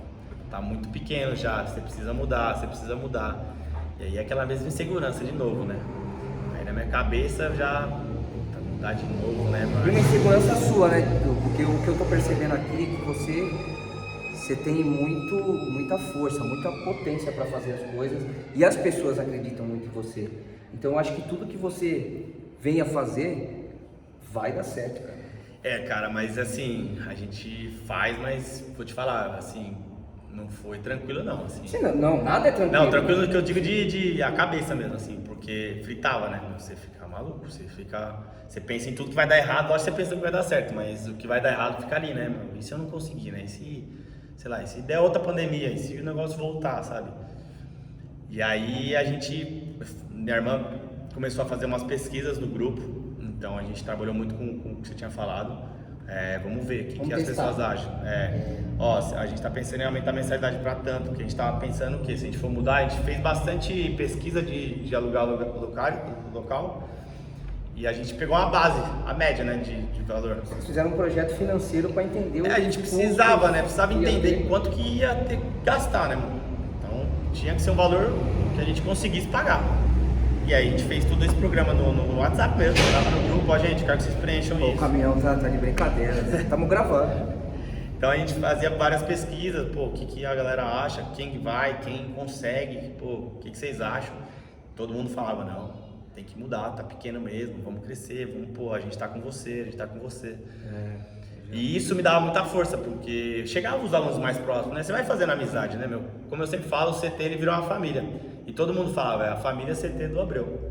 Tá muito pequeno já, você precisa mudar. E aí aquela mesma insegurança de novo, né? Aí na minha cabeça já... mudar de novo, né? E uma insegurança sua, né? Porque o que eu tô percebendo aqui é que você tem muita força, muita potência para fazer as coisas e as pessoas acreditam muito em você. Então eu acho que tudo que você venha fazer vai dar certo, cara. Cara, mas assim, a gente faz, mas vou te falar, assim, não foi tranquilo não, assim. Sim, não, nada é tranquilo. Não, tranquilo que eu digo de a cabeça mesmo, assim, porque fritava, né? Você fica maluco, você pensa em tudo que vai dar errado, lógico que você pensa que vai dar certo, mas o que vai dar errado fica ali, né, mano? E se eu não conseguir, né? E se, sei lá, e se der outra pandemia, e se o negócio voltar, sabe? E aí minha irmã começou a fazer umas pesquisas no grupo, então a gente trabalhou muito com o que você tinha falado. Vamos ver o que as pessoas acham. A gente está pensando em aumentar a mensalidade para tanto, porque a gente estava pensando que se a gente for mudar, a gente fez bastante pesquisa de alugar o local, E a gente pegou uma base, a média, né, de valor. Vocês fizeram um projeto financeiro para entender A gente precisava, né? Precisava entender quanto que ia ter que gastar, né? Então tinha que ser um valor que a gente conseguisse pagar. E aí a gente fez todo esse programa no WhatsApp mesmo, tava no grupo, ó, gente, quero que vocês preencham isso. O caminhão tá de brincadeira, estamos gravando. Então a gente fazia várias pesquisas, pô, o que a galera acha, quem vai, quem consegue, pô, o que vocês acham? Todo mundo falava, não, tem que mudar, tá pequeno mesmo, vamos crescer, vamos, pô, a gente tá com você, a gente tá com você. E isso me dava muita força, porque chegavam os alunos mais próximos, né? Você vai fazendo amizade, né, meu? Como eu sempre falo, o CT ele virou uma família. E todo mundo falava, é a família CT do Abreu.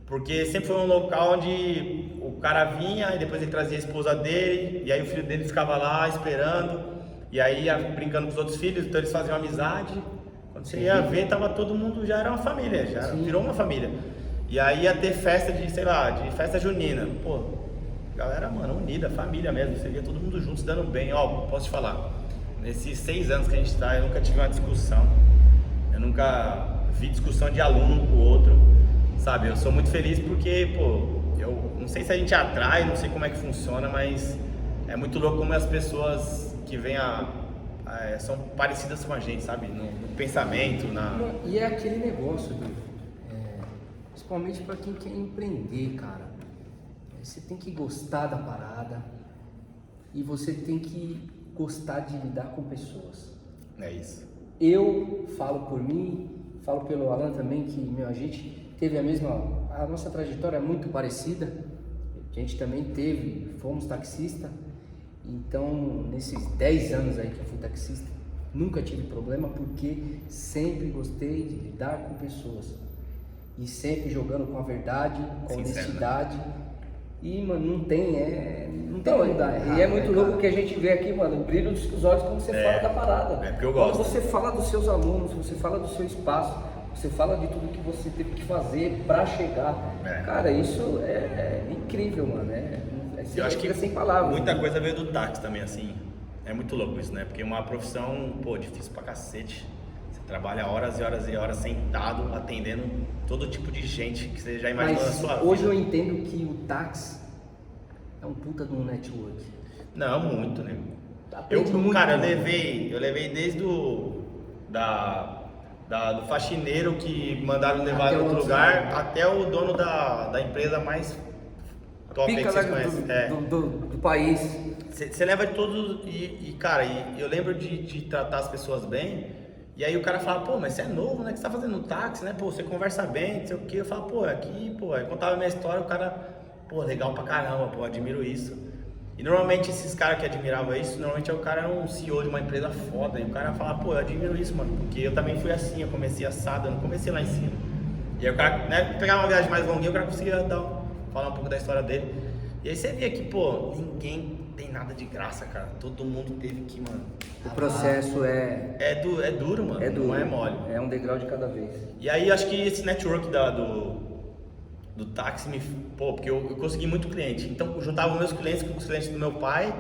Porque sempre foi um local onde o cara vinha e depois ele trazia a esposa dele, e aí o filho dele ficava lá esperando, e aí ia brincando com os outros filhos, então eles faziam amizade. Quando você ia ver, tava todo mundo, já era uma família, virou uma família. E aí ia ter festa de, sei lá, de festa junina. Pô, galera, mano, unida, família mesmo, você via todo mundo junto, se dando bem. Ó, posso te falar, nesses 6 anos que a gente tá, eu nunca tive uma discussão, eu nunca vi discussão de aluno um com o outro. Sabe, eu sou muito feliz porque, pô, eu não sei se a gente atrai, não sei como é que funciona, mas é muito louco como as pessoas que vêm são parecidas com a gente, sabe, no pensamento, E é aquele negócio, Bill, principalmente para quem quer empreender, cara, você tem que gostar da parada e você tem que gostar de lidar com pessoas. É isso. Eu falo por mim, falo pelo Alan também, que, meu, a gente teve a nossa trajetória é muito parecida, a gente também fomos taxista, então nesses 10 anos aí que eu fui taxista, nunca tive problema porque sempre gostei de lidar com pessoas e sempre jogando com a verdade, com a honestidade e, mano, não tem como dar errado. E é muito louco que a gente vê aqui, mano, o brilho dos olhos quando você fala da parada. É porque eu gosto. Quando você fala dos seus alunos, você fala do seu espaço, você fala de tudo que você teve que fazer pra chegar. Cara, isso é incrível, mano. Eu acho que sem palavras. Muita coisa veio do táxi também, assim. É muito louco isso, né? Porque é uma profissão, pô, difícil pra cacete. Você trabalha horas e horas e horas sentado, atendendo todo tipo de gente que você já imaginou na sua vida. Hoje eu entendo que o táxi é um puta de um network. Não, muito, né? Cara, eu levei desde do faxineiro que mandaram levar em outro lugar, até o dono da empresa mais top que vocês conhecem. Do país. Você leva de todos cara, eu lembro de tratar as pessoas bem, e aí o cara fala, pô, mas você é novo, né? Que você tá fazendo táxi, né? Pô, você conversa bem, não sei o quê. Eu falo, pô, aqui, pô, aí contava a minha história, o cara, pô, legal pra caramba, pô, admiro isso. E normalmente esses caras que admiravam isso, normalmente o cara era um CEO de uma empresa foda, e o cara fala, pô, eu admiro isso, mano, porque eu também fui assim, eu comecei assado, eu não comecei lá em cima. E aí o cara, né, pegava uma viagem mais longuinha, o cara conseguia falar um pouco da história dele. E aí você via que, pô, ninguém tem nada de graça, cara, todo mundo teve que, mano... O processo é duro, mano, não é mole. É um degrau de cada vez. E aí acho que esse network do táxi, pô, porque eu consegui muito cliente, então eu juntava meus clientes com os clientes do meu pai,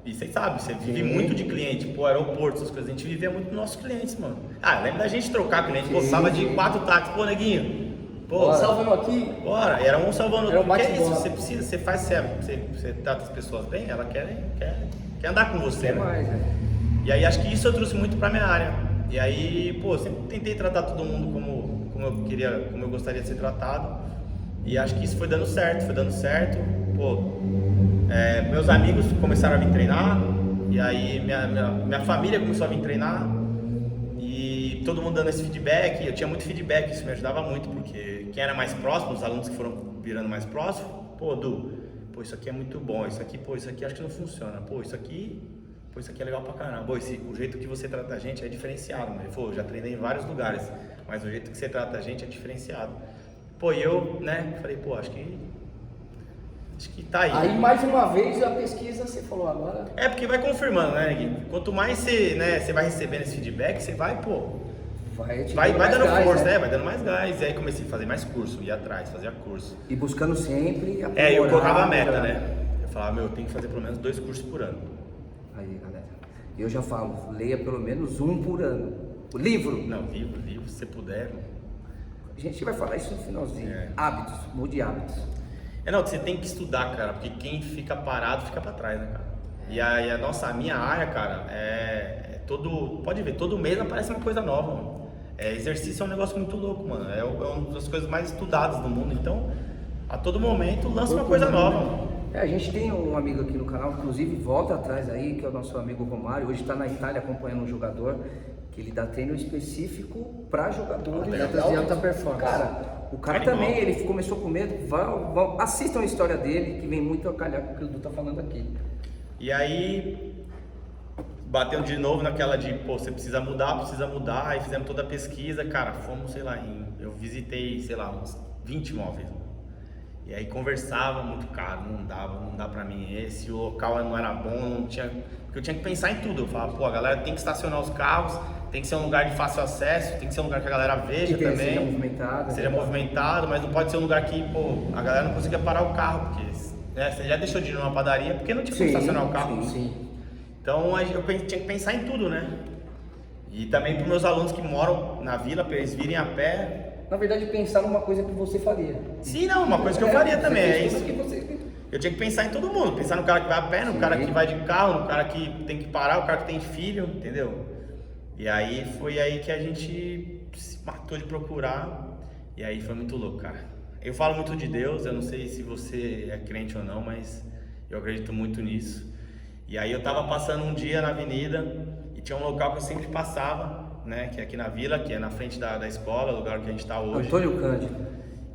e vocês sabem, você vive muito de cliente, pô, aeroporto, essas coisas, a gente vivia muito dos nossos clientes, mano. Lembra da gente trocar cliente, pô, salva de 4 táxis, pô, neguinho, pô, salvando aqui, bora, era um salvando o outro, porque é isso, bola. você precisa, você faz, você trata as pessoas bem, ela quer andar com você, né? E aí acho que isso eu trouxe muito pra minha área, e aí, pô, sempre tentei tratar todo mundo como eu gostaria de ser tratado. E acho que isso foi dando certo, pô, meus amigos começaram a vir treinar, e aí minha família começou a vir treinar, e todo mundo dando esse feedback, eu tinha muito feedback, isso me ajudava muito, porque quem era mais próximo, os alunos que foram virando mais próximos, pô, pô, isso aqui é muito bom, isso aqui acho que não funciona, pô, isso aqui é legal pra caramba, pô, o jeito que você trata a gente é diferenciado, né? Pô, eu já treinei em vários lugares, mas o jeito que você trata a gente é diferenciado. Pô, e eu, né, falei, pô, acho que tá aí. Aí, mais uma vez, a pesquisa, você falou agora... É, porque vai confirmando, né, Gui? Quanto mais você vai recebendo esse feedback, você vai, pô... Vai dando gás, força, né? Vai dando mais gás. E aí comecei a fazer mais curso, ia atrás, fazia curso. E buscando sempre... Eu colocava a meta, né? Eu falava, eu tenho que fazer pelo menos 2 cursos por ano. Aí, galera, eu já falo, leia pelo menos 1 por ano. O livro? Não, livro, se você puder... A gente vai falar isso no finalzinho. Hábitos, mude hábitos. Não, você tem que estudar, cara, porque quem fica parado fica pra trás, né, cara? E a minha área, cara, pode ver, todo mês aparece uma coisa nova, mano. Exercício é um negócio muito louco, mano. É uma das coisas mais estudadas do mundo, então, a todo momento lança uma coisa nova, mano. A gente tem um amigo aqui no canal, inclusive volta atrás aí, que é o nosso amigo Romário, hoje está na Itália acompanhando um jogador, que ele dá treino específico para jogadores de alta performance. Cara, o cara também, ele começou com medo, assistam a história dele, que vem muito a calhar com o que o Dudu tá falando aqui. E aí, bateu de novo naquela de, pô, você precisa mudar, aí fizemos toda a pesquisa, cara, fomos, sei lá, eu visitei, sei lá, uns 20 imóveis. E aí conversava muito caro, não dá pra mim esse, o local não era bom, porque eu tinha que pensar em tudo. Eu falava, pô, a galera tem que estacionar os carros, tem que ser um lugar de fácil acesso, tem que ser um lugar que a galera veja também. Seja movimentado, mas não pode ser um lugar que, pô, a galera não consiga parar o carro, porque você já deixou de ir numa padaria porque não tinha como estacionar o carro. Sim. Então eu tinha que pensar em tudo, né? E também para meus alunos que moram na vila, para eles virem a pé. Na verdade, pensar numa coisa que você faria. Sim, não, uma coisa que eu faria também, é isso. Que você... Eu tinha que pensar em todo mundo, pensar no cara que vai a pé, no cara que vai de carro, no cara que tem que parar, o cara que tem filho, entendeu? E aí foi aí que a gente se matou de procurar, e aí foi muito louco, cara. Eu falo muito de Deus, eu não sei se você é crente ou não, mas eu acredito muito nisso. E aí eu tava passando um dia na avenida, e tinha um local que eu sempre passava, né, que é aqui na vila, que é na frente da escola, o lugar que a gente tá hoje. Antônio Cândido.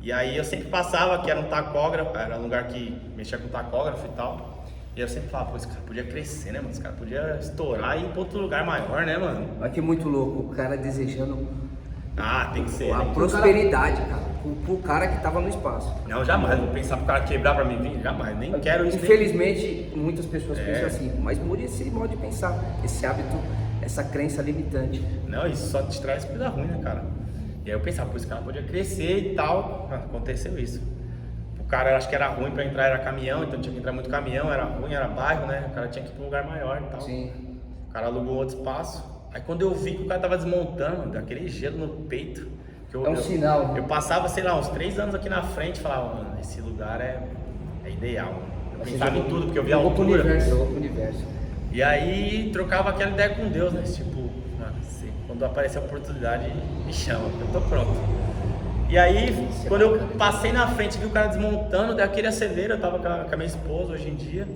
E aí eu sempre passava, que era um tacógrafo, era um lugar que mexia com tacógrafo e tal. E eu sempre falava, pô, esse cara podia crescer, né, mano? Esse cara podia estourar e ir pra outro lugar maior, né, mano? Olha que muito louco, o cara desejando Tem que ser, a né? prosperidade, cara, pro cara que tava no espaço. Não, jamais, vou pensar pro cara quebrar pra mim vir, jamais, nem quero isso. Infelizmente, muitas pessoas pensam assim, mas mude esse modo de pensar, esse hábito, essa crença limitante. Não, isso só te traz coisa ruim, né, cara? E aí eu pensava, pô, esse cara podia crescer e tal. Aconteceu isso. O cara, acho que era ruim pra entrar, era caminhão, então tinha que entrar muito caminhão, era ruim, era bairro, né? O cara tinha que ir pra um lugar maior e tal. Sim. O cara alugou outro espaço. Aí quando eu vi que o cara tava desmontando, daquele gelo no peito. Sinal. Eu passava, sei lá, uns 3 anos aqui na frente e falava, mano, esse lugar é ideal. Eu pensava em tudo, porque eu via a altura. Jogou pro universo. E aí trocava aquela ideia com Deus, né? Tipo, mano, quando aparecer a oportunidade, me chama, eu tô pronto. E aí, quando eu passei na frente e vi o cara desmontando, daí aquele acelera, eu tava com a minha esposa hoje em dia.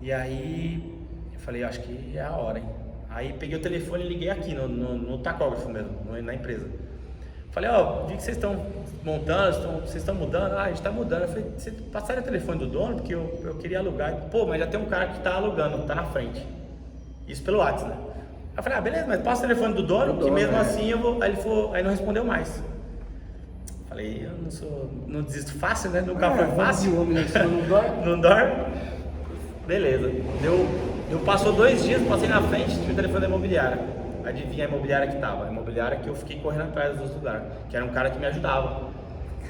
E aí, eu falei, acho que é a hora, hein? Aí peguei o telefone e liguei aqui, no tacógrafo mesmo, na empresa. Falei, vi que vocês estão montando, vocês estão mudando. A gente tá mudando. Eu falei, vocês passaram o telefone do dono, porque eu queria alugar. Pô, mas já tem um cara que tá alugando, tá na frente. Isso pelo WhatsApp, né? Eu falei, beleza, mas passa o telefone do dono, que mesmo assim eu vou. Aí não respondeu mais. Falei, não desisto fácil, né? Nunca foi fácil. O homem não dorme. Não dorme? Beleza. Passou 2 dias, passei na frente, tive o telefone da imobiliária. Adivinha a imobiliária que tava? A imobiliária que eu fiquei correndo atrás dos lugares, que era um cara que me ajudava.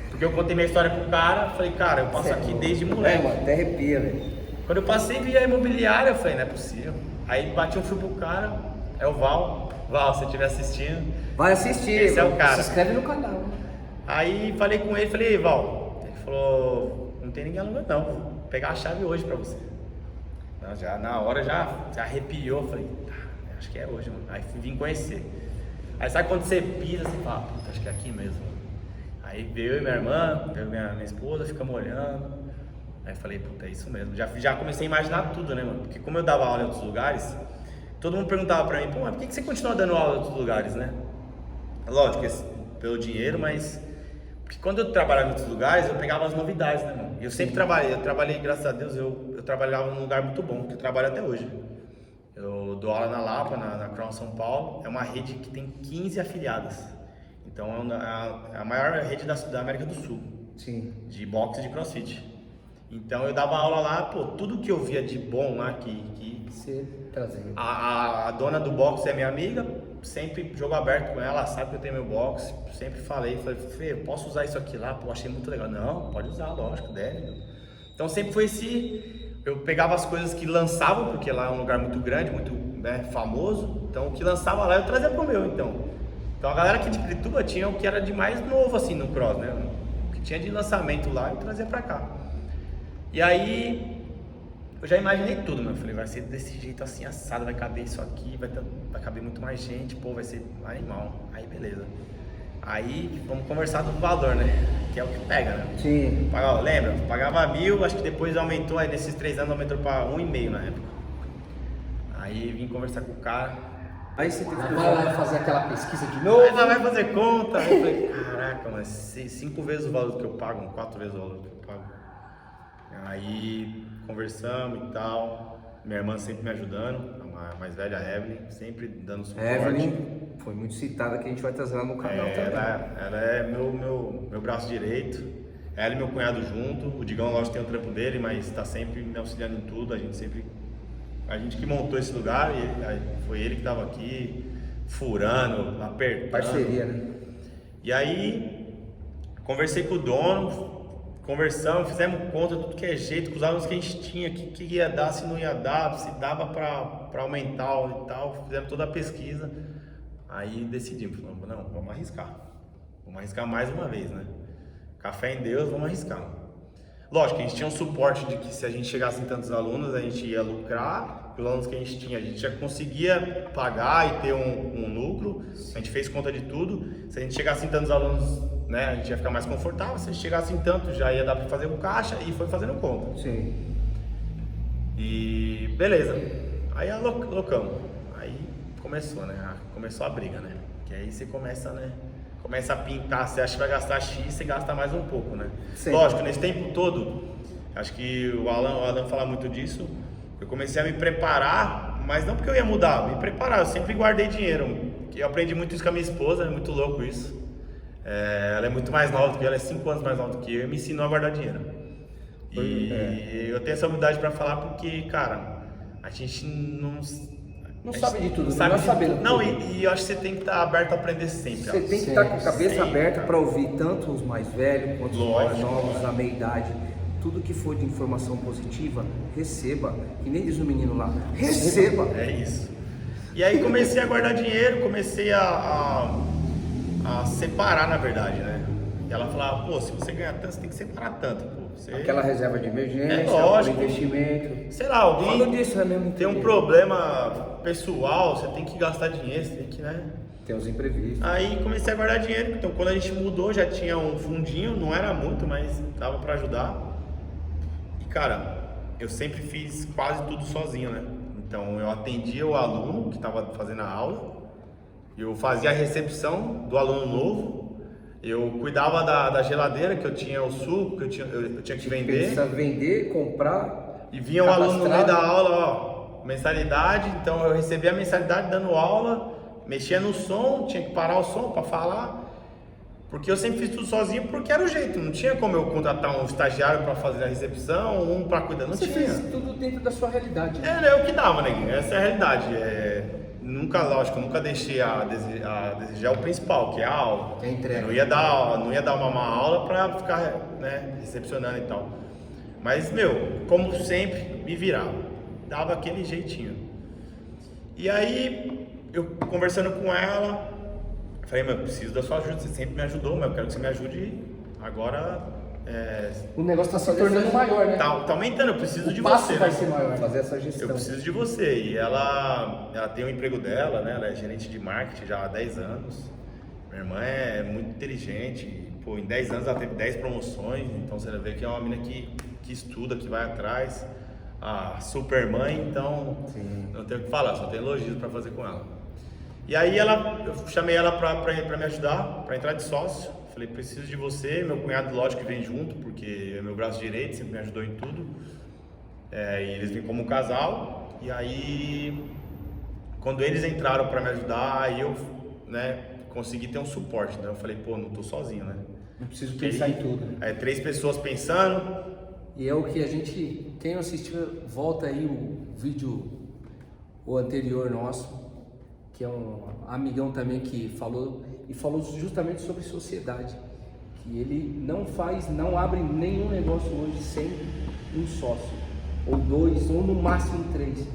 Porque eu contei minha história pro cara, falei, cara, eu passo aqui desde moleque. Mano, até arrepia, velho. Quando eu passei e vi a imobiliária, eu falei, não é possível. Aí bati um fio pro cara, é o Val. Val, se você estiver assistindo. Vai assistir, esse é o cara. Se inscreve no canal. Aí falei com ele, falei, Val. Ele falou, não tem ninguém alugando não, vou pegar a chave hoje pra você. Já na hora já arrepiou, falei, acho que é hoje, mano. Aí vim conhecer. Aí sabe quando você pisa, você fala, puta, acho que é aqui mesmo. Aí veio eu e minha irmã, veio minha esposa, ficamos olhando. Aí falei, puta, é isso mesmo. Já comecei a imaginar tudo, né, mano? Porque como eu dava aula em outros lugares, todo mundo perguntava pra mim, pô, mas por que você continua dando aula em outros lugares, né? Lógico, pelo dinheiro, mas... Porque quando eu trabalhava em outros lugares, eu pegava as novidades, né, mano? Eu sempre trabalhei, graças a Deus, eu trabalhava num lugar muito bom, que eu trabalho até hoje. Eu dou aula na Lapa, na Crown São Paulo, é uma rede que tem 15 afiliadas. Então é a maior rede da América do Sul. Sim. De boxe e de crossfit. Então eu dava aula lá, pô, tudo que eu via de bom lá, Você trazendo. A dona do boxe é minha amiga, sempre jogo aberto com ela sabe que eu tenho meu boxe, sempre falei, Fê, eu posso usar isso aqui lá? Pô, achei muito legal. Não, pode usar, lógico, deve. Então sempre foi eu pegava as coisas que lançavam, porque lá é um lugar muito grande, muito famoso, então o que lançava lá eu trazia pro meu, então a galera aqui de Pirituba tinha o que era de mais novo assim no cross, né? O que tinha de lançamento lá eu trazia pra cá. E aí, eu já imaginei tudo, mano. Eu falei, vai ser desse jeito assim, assado, vai caber isso aqui, vai caber muito mais gente, pô, vai ser animal. Aí, beleza. Aí, vamos conversar do valor, né? Que é o que pega, né? Sim. Lembra? Pagava 1.000, acho que depois aumentou, aí nesses 3 anos aumentou pra 1,5 na época. Aí, vim conversar com o cara. Aí você tem que Vai lá fazer aquela pesquisa de novo. Aí vai fazer conta. Aí eu falei, caraca, mas 5 vezes o valor que eu pago, 4 vezes o valor que eu pago. Aí conversamos e tal. Minha irmã sempre me ajudando, a mais velha, a Evelyn, sempre dando suporte. Evelyn foi muito citada, que a gente vai trazer ela no canal também. Ela é meu braço direito. Ela e meu cunhado junto. O Digão, lógico, tem o trampo dele, mas está sempre me auxiliando em tudo. A gente que montou esse lugar, foi ele que estava aqui, furando, apertando. Parceria, né? E aí, conversei com o dono, conversamos, fizemos conta de tudo que é jeito, com os alunos que a gente tinha, que ia dar, se não ia dar, se dava para aumentar e tal. Fizemos toda a pesquisa. Aí decidimos, falamos, não, vamos arriscar mais uma vez, né? Café em Deus, vamos arriscar. Lógico, a gente tinha um suporte de que se a gente chegasse em tantos alunos, a gente ia lucrar. Os alunos que a gente tinha, a gente já conseguia pagar e ter um lucro. A gente fez conta de tudo. Se a gente chegasse em tantos alunos, né, a gente ia ficar mais confortável. Se a gente chegasse em tanto, já ia dar para fazer o caixa e foi fazendo conta. Sim. E beleza. Aí alocamos. Aí começou, né? Começou a briga, né? Que aí você começa, né? Começa a pintar, você acha que vai gastar X, você gasta mais um pouco, né? Sim. Lógico, nesse tempo todo, acho que o Alan fala muito disso, eu comecei a me preparar, mas não porque eu ia mudar, me preparar, eu sempre guardei dinheiro, que eu aprendi muito isso com a minha esposa, é muito louco isso. Ela é muito mais nova do que eu, ela é 5 anos mais nova do que eu, e me ensinou a guardar dinheiro. E eu tenho essa humildade para falar porque, cara, a gente não sabe de tudo, não sabe não de sabe tudo. tudo. Não, e eu acho que você tem que estar aberto a aprender sempre. Você tem que estar com a cabeça Sempre, aberta cara. para ouvir tanto os mais velhos quanto os mais Lógico, novos, da meia idade. Tudo que for de informação positiva, receba. Que nem diz o menino lá, receba. É isso. E aí comecei a guardar dinheiro, comecei a separar, na verdade, né? E ela falava, pô, se você ganhar tanto, você tem que separar tanto, pô. Você... Aquela reserva de emergência, lógico. o investimento. Sei lá, alguém Falo disso, né, mesmo? tem um problema pessoal, você tem que gastar dinheiro, você tem que, né? Tem os imprevistos. Aí comecei a guardar dinheiro, então quando a gente mudou já tinha um fundinho, não era muito, mas dava pra ajudar. E cara, eu sempre fiz quase tudo sozinho, né? Então eu atendia o aluno que estava fazendo a aula, eu fazia a recepção do aluno novo, eu cuidava da geladeira, que eu tinha o suco, que eu tinha que vender. Precisa vender, comprar. E vinha o aluno no meio da aula, ó, mensalidade, então eu recebia a mensalidade dando aula, mexia no som, tinha que parar o som para falar, porque eu sempre fiz tudo sozinho, porque era o jeito, não tinha como eu contratar um estagiário para fazer a recepção, um para cuidar, não Você tinha. fez tudo dentro da sua realidade. É o que dava, né? Essa é a realidade. Nunca deixei a desejar o principal, que é a aula. Que é a entrega. Eu não ia dar uma má aula para ficar, né, recepcionando e tal. Mas, como sempre, me virava. Dava aquele jeitinho. E aí, eu conversando com ela, falei, preciso da sua ajuda. Você sempre me ajudou, mas eu quero que você me ajude agora. O negócio está se tornando maior, né? Tá aumentando, eu preciso de O passo você. vai né? ser maior. Fazer essa gestão. Eu preciso de você. E ela tem o emprego dela, né? Ela é gerente de marketing já há 10 anos. Minha irmã é muito inteligente. Pô, em 10 anos ela teve 10 promoções. Então você vai ver que é uma menina que estuda, que vai atrás. A super mãe, então Sim. não tenho o que falar, só tenho elogios para fazer com ela. E aí eu chamei ela para me ajudar, para entrar de sócio. Falei, preciso de você. Meu cunhado, lógico, que vem junto, porque é meu braço direito, sempre me ajudou em tudo. E eles vêm como um casal. E aí, quando eles entraram para me ajudar, aí eu, né, consegui ter um suporte. Então eu falei, pô, não tô sozinho, né? Não preciso pensar em tudo. Aí 3 pessoas pensando. E é o que a gente, quem não assistiu, volta aí o vídeo, o anterior nosso, que é um amigão também que falou, e falou justamente sobre sociedade, que ele não abre nenhum negócio hoje sem um sócio, ou 2, ou no máximo 3,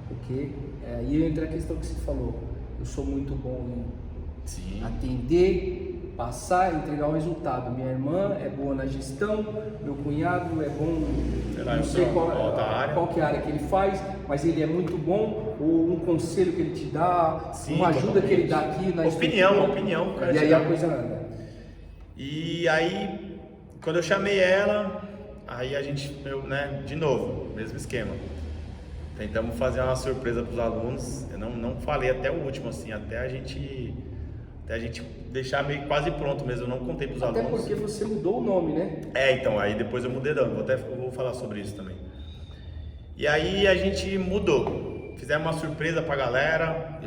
porque aí entra a questão que você falou, eu sou muito bom em Sim. atender, passar e entregar o resultado. Minha irmã é boa na gestão, meu cunhado é bom, lá, não sei área. qual que é a área que ele faz, mas ele é muito bom, ou um conselho que ele te dá, Sim, uma ajuda que ele dá aqui na opinião, cara. E aí a coisa anda. E aí, quando eu chamei ela, aí a gente, de novo, mesmo esquema. Tentamos fazer uma surpresa para os alunos. Eu não falei até o último, assim, até a gente deixar meio quase pronto mesmo. Eu não contei para os alunos. Até porque você mudou o nome, né? Então, aí depois eu mudei, eu vou falar sobre isso também. E aí a gente mudou. Fizemos uma surpresa pra galera.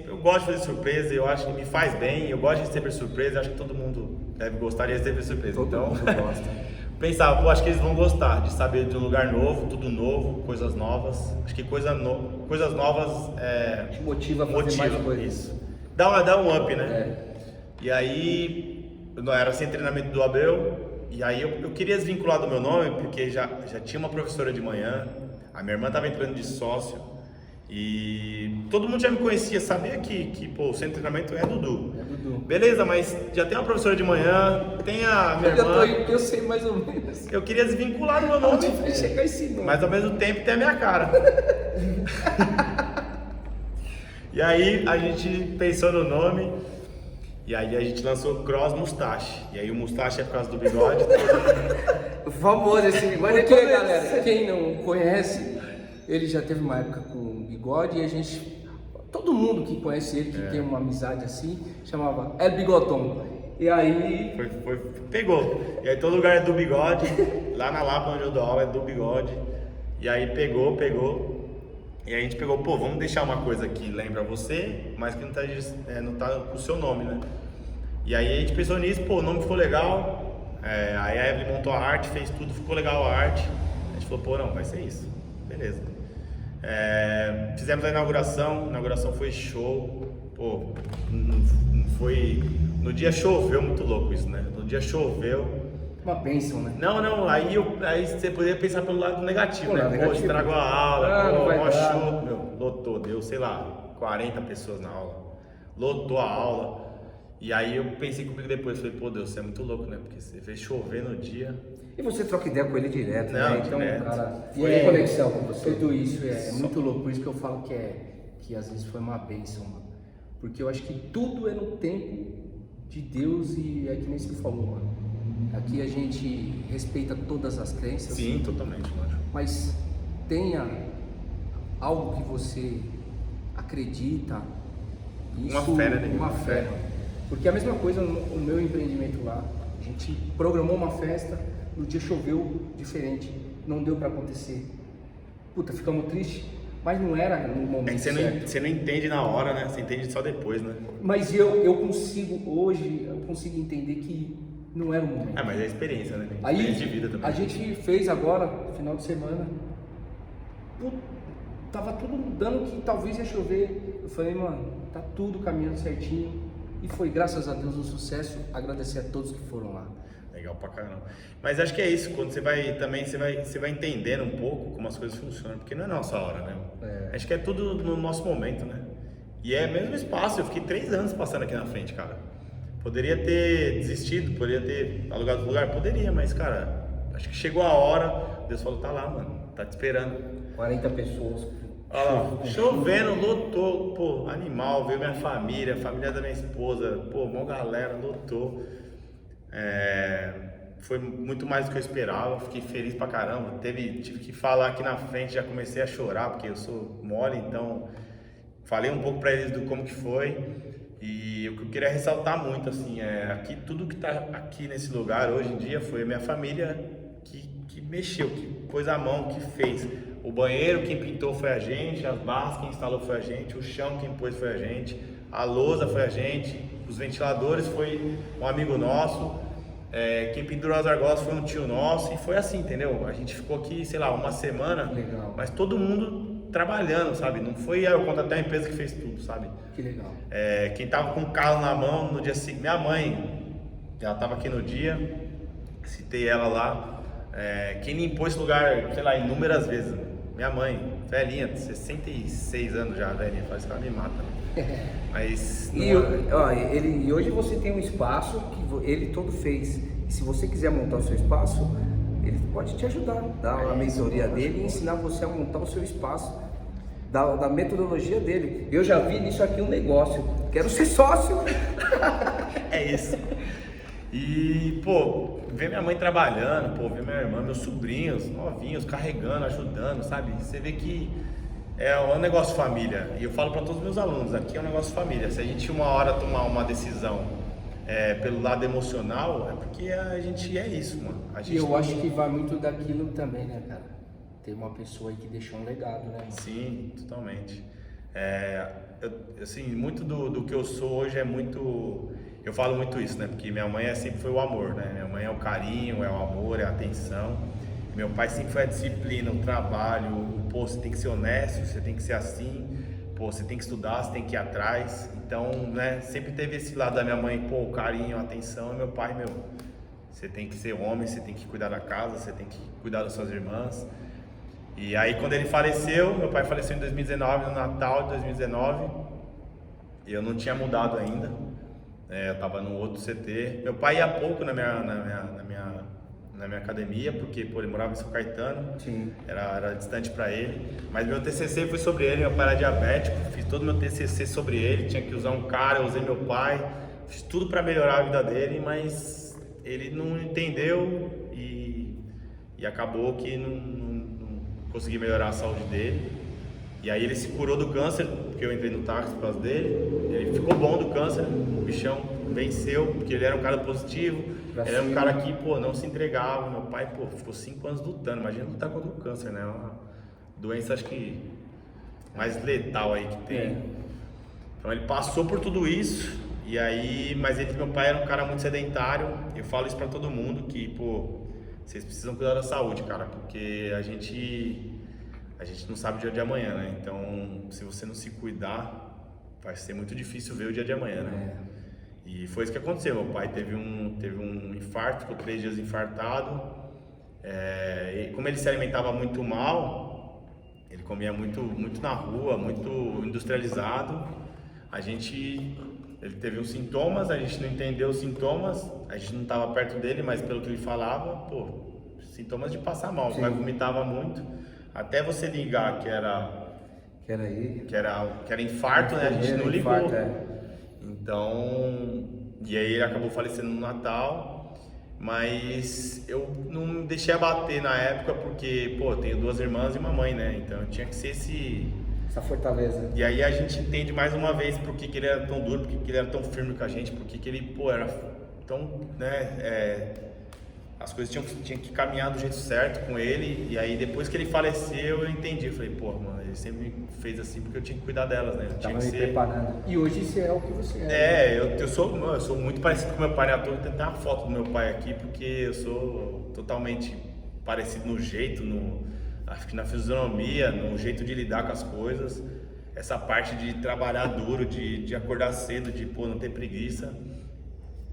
Eu gosto de fazer surpresa, eu acho que me faz bem. Eu gosto de receber surpresa, acho que todo mundo deve gostar de receber surpresa. Todo mundo gosta. Pensava, acho que eles vão gostar de saber de um lugar novo, tudo novo, coisas novas. Acho que coisas novas te motiva a fazer mais coisas. Isso. Dá um up, né? E aí, não era sem treinamento do Abel. E aí eu queria desvincular do meu nome, porque já tinha uma professora de manhã. A minha irmã estava entrando de sócio. E todo mundo já me conhecia, sabia que o centro de treinamento é Dudu. Beleza, mas já tem uma professora de manhã, tem a minha irmã. Eu sei mais ou menos. Eu queria desvincular do meu nome, chegar esse nome. mas ao mesmo tempo tem a minha cara. E aí a gente pensou no nome, e aí a gente lançou Cross Mustache. E aí o Mustache é por causa do bigode. O famoso esse bigode. Porque, galera, quem não conhece, ele já teve uma época com bigode e todo mundo que conhece ele, que tem uma amizade assim, chamava El Bigoton. E aí... Pegou. E aí todo lugar é do bigode, lá na Lapa onde eu dou aula é do bigode. E aí pegou. E aí a gente pegou, vamos deixar uma coisa que lembra você, mas que não tá com o seu nome, né? E aí a gente pensou nisso, o nome ficou legal. Aí a Evelyn montou a arte, fez tudo, ficou legal a arte. A gente falou, não, vai ser isso. Beleza. Fizemos a inauguração foi show. Foi. No dia choveu, muito louco isso, né? No dia choveu. Uma bênção, né? Não, aí você poderia pensar pelo lado negativo, né? Negativo. Estragou a aula, não show. Lotou, deu, sei lá, 40 pessoas na aula. Lotou a aula. E aí eu pensei comigo depois, falei, Deus, você é muito louco, né? Porque você fez chover no dia. E você troca ideia com ele direto, Não, né? Então, direto. cara, E foi conexão com você. Tudo isso é muito louco, por isso que eu falo que às vezes foi uma bênção, mano. Porque eu acho que tudo é no tempo de Deus e é que nem você falou, mano. Aqui a gente respeita todas as crenças. Sim, totalmente, lógico. Mas tenha algo que você acredita. Isso, uma fé, né? Uma fé, mano. Porque a mesma coisa no meu empreendimento lá. A gente programou uma festa, no dia choveu diferente, não deu pra acontecer. Ficamos tristes, mas não era no momento certo. Você não entende na hora, né? Você entende só depois, né? Mas eu consigo entender que não era o momento. Mas é a experiência, né? Aí Experiência de vida também. a gente fez agora, final de semana, tava tudo dando que talvez ia chover. Eu falei, mano, tá tudo caminhando certinho. E foi, graças a Deus, um sucesso. Agradecer a todos que foram lá. Legal pra caramba. Mas acho que é isso, quando você vai entendendo um pouco como as coisas funcionam, porque não é nossa hora, né? Acho que é tudo no nosso momento, né? E é mesmo espaço, eu fiquei 3 anos passando aqui na frente, cara. Poderia ter desistido, poderia ter alugado outro lugar, poderia, mas, cara, acho que chegou a hora, Deus falou, tá lá, mano, tá te esperando. 40 pessoas. Olha lá, chovendo, lotou, animal, veio minha família, a família da minha esposa, mó galera, lotou. Foi muito mais do que eu esperava, fiquei feliz pra caramba. Tive que falar aqui na frente, já comecei a chorar, porque eu sou mole, então falei um pouco pra eles do como que foi. E o que eu queria ressaltar muito, assim, aqui, tudo que tá aqui nesse lugar hoje em dia foi a minha família que mexeu, que pôs a mão, que fez. O banheiro, quem pintou foi a gente, as barras quem instalou foi a gente, o chão quem pôs foi a gente, a lousa foi a gente, os ventiladores foi um amigo nosso, quem pendurou as argolas foi um tio nosso, e foi assim, entendeu? A gente ficou aqui, sei lá, uma semana, Legal. Mas todo mundo trabalhando, sabe? Não foi eu contratei a empresa que fez tudo, sabe? Que legal. Quem tava com o carro na mão no dia seguinte, minha mãe, ela tava aqui no dia, citei ela lá. Quem limpou esse lugar, sei lá, inúmeras vezes, minha mãe, velhinha, 66 anos já, velhinha, faz que ela me mata. Mas E hoje você tem um espaço que ele todo fez. E se você quiser montar o seu espaço, ele pode te ajudar, dar a mentoria dele e ensinar você a montar o seu espaço, da metodologia dele. Eu já vi nisso aqui um negócio, quero ser sócio. É isso. E, pô, ver minha mãe trabalhando, pô, ver minha irmã, meus sobrinhos, novinhos, carregando, ajudando, sabe? Você vê que é um negócio família. E eu falo para todos os meus alunos, aqui é um negócio família. Se a gente uma hora tomar uma decisão pelo lado emocional, é porque a gente é isso, mano. E eu acho que vai muito daquilo também, né, cara? Tem uma pessoa aí que deixou um legado, né? Sim, totalmente. Assim, muito do que eu sou hoje é muito... Eu falo muito isso, né? Porque minha mãe sempre foi o amor, né? Minha mãe é o carinho, é o amor, é a atenção. Meu pai sempre foi a disciplina, o trabalho, pô, você tem que ser honesto, você tem que ser assim, pô, você tem que estudar, você tem que ir atrás. Então, né, sempre teve esse lado da minha mãe, pô, o carinho, a atenção, e meu pai, você tem que ser homem, você tem que cuidar da casa, você tem que cuidar das suas irmãs. E aí, quando ele faleceu, meu pai faleceu em 2019, no Natal de 2019, e eu não tinha mudado ainda, eu tava no outro CT. Meu pai ia pouco na minha academia, porque pô, ele morava em São Caetano. Sim. Era distante para ele, mas meu TCC foi sobre ele. Meu pai era diabético, fiz todo meu TCC sobre ele, tinha que usar um cara, eu usei meu pai, fiz tudo para melhorar a vida dele, mas ele não entendeu e acabou que não consegui melhorar a saúde dele. E aí ele se curou do câncer, porque eu entrei no táxi por causa dele. Ele ficou bom do câncer, o bichão venceu, porque ele era um cara positivo. Ele era um cara que, pô, não se entregava. Meu pai, pô, ficou 5 anos lutando. Imagina lutar contra o câncer, né? É uma doença, acho que, mais letal aí que tem. Então ele passou por tudo isso. E aí, mas meu pai era um cara muito sedentário. Eu falo isso pra todo mundo, que, pô, vocês precisam cuidar da saúde, cara. Porque a gente não sabe o dia de amanhã, né? Então, se você não se cuidar, vai ser muito difícil ver o dia de amanhã, né? E foi isso que aconteceu. Meu pai teve um infarto, ficou 3 dias infartado. E como ele se alimentava muito mal, ele comia muito na rua, muito industrializado. Ele teve uns sintomas, a gente não entendeu os sintomas, a gente não estava perto dele, mas pelo que ele falava, pô, sintomas de passar mal. Meu pai vomitava muito, até você ligar que era infarto, né? A gente não ligou. Então, e aí ele acabou falecendo no Natal, mas eu não me deixei abater na época porque, pô, eu tenho 2 irmãs e uma mãe, né? Então tinha que ser essa fortaleza. E aí a gente entende mais uma vez por que ele era tão duro, por que ele era tão firme com a gente, por que ele, pô, era tão, né, as coisas tinham que caminhar do jeito certo com ele. E aí depois que ele faleceu eu entendi, eu falei, pô, mano, ele sempre me fez assim porque eu tinha que cuidar delas, né? Eu tinha que ser preparando. E hoje você é o que você é. Eu sou muito parecido com meu pai, né? À toa, tem até uma foto do meu pai aqui, porque eu sou totalmente parecido no jeito, acho que na fisionomia, no jeito de lidar com as coisas. Essa parte de trabalhar duro, de acordar cedo, de, pô, não ter preguiça,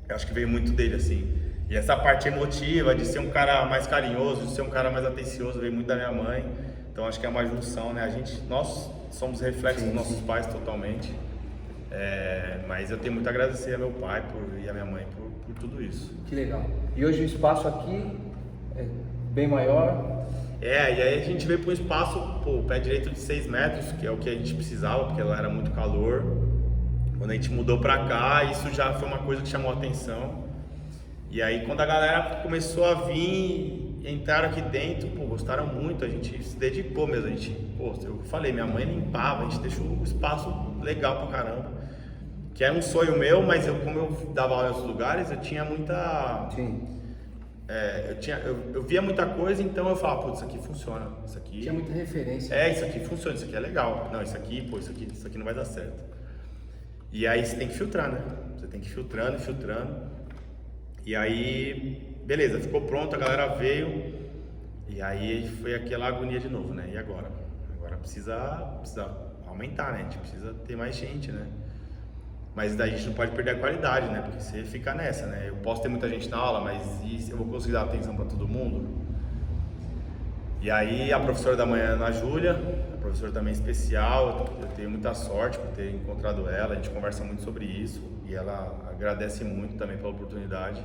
eu acho que veio muito dele, assim. E essa parte emotiva, de ser um cara mais carinhoso, de ser um cara mais atencioso, veio muito da minha mãe. Então acho que é uma junção, né? Nós somos reflexos dos nossos pais totalmente. Mas eu tenho muito a agradecer a meu pai e a minha mãe por tudo isso. Que legal. E hoje o espaço aqui é bem maior. E aí a gente veio para um espaço, pô, pé direito de 6 metros, que é o que a gente precisava, porque lá era muito calor. Quando a gente mudou para cá, isso já foi uma coisa que chamou a atenção. E aí quando a galera começou a vir, entraram aqui dentro, pô, gostaram muito, a gente se dedicou mesmo, eu falei, minha mãe limpava, a gente deixou o espaço legal pra caramba. Que era um sonho meu, mas como eu dava aula em outros lugares, eu tinha muita... Sim. Eu via muita coisa, então eu falava, pô, isso aqui funciona, isso aqui... Tinha muita referência. Isso aqui funciona, isso aqui é legal. Não, isso aqui não vai dar certo. E aí você tem que filtrar, né? Você tem que ir filtrando. E aí, beleza, ficou pronto, a galera veio. E aí foi aquela agonia de novo, né? E agora? Agora precisa aumentar, né? A gente precisa ter mais gente, né? Mas daí a gente não pode perder a qualidade, né? Porque você fica nessa, né? Eu posso ter muita gente na aula, mas eu vou conseguir dar atenção para todo mundo? E aí a professora da manhã, Ana Júlia, a professora também especial, eu tenho muita sorte por ter encontrado ela, a gente conversa muito sobre isso e ela agradece muito também pela oportunidade.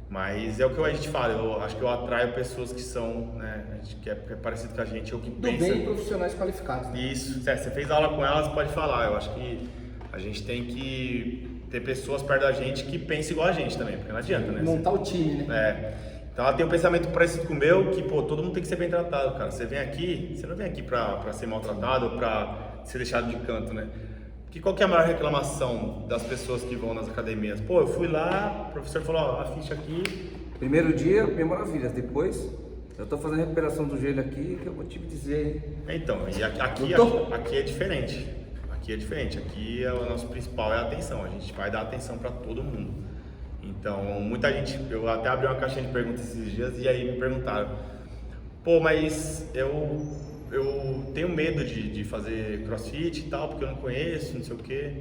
Mas é o que a gente fala, eu acho que eu atraio pessoas que são, né, que é parecido com a gente, ou que pensa... Do bem, profissionais qualificados. Né? Isso, você fez aula com elas, pode falar, eu acho que a gente tem que ter pessoas perto da gente que pensem igual a gente também, porque não adianta, né? Montar o time, né? Então ela tem um pensamento parecido com o meu, que, pô, todo mundo tem que ser bem tratado, cara. Você vem aqui, você não vem aqui pra ser maltratado ou pra ser deixado de canto, né? Porque qual que é a maior reclamação das pessoas que vão nas academias? Pô, eu fui lá, o professor falou, ó, a ficha aqui... Primeiro dia, mil maravilhas. Depois, eu tô fazendo recuperação do joelho aqui, que eu vou te dizer, hein? Então, e aqui é diferente. Aqui é diferente. Aqui o nosso principal é a atenção. A gente vai dar atenção pra todo mundo. Então, muita gente, eu até abri uma caixinha de perguntas esses dias e aí me perguntaram, pô, mas eu tenho medo de fazer crossfit e tal, porque eu não conheço, não sei o quê,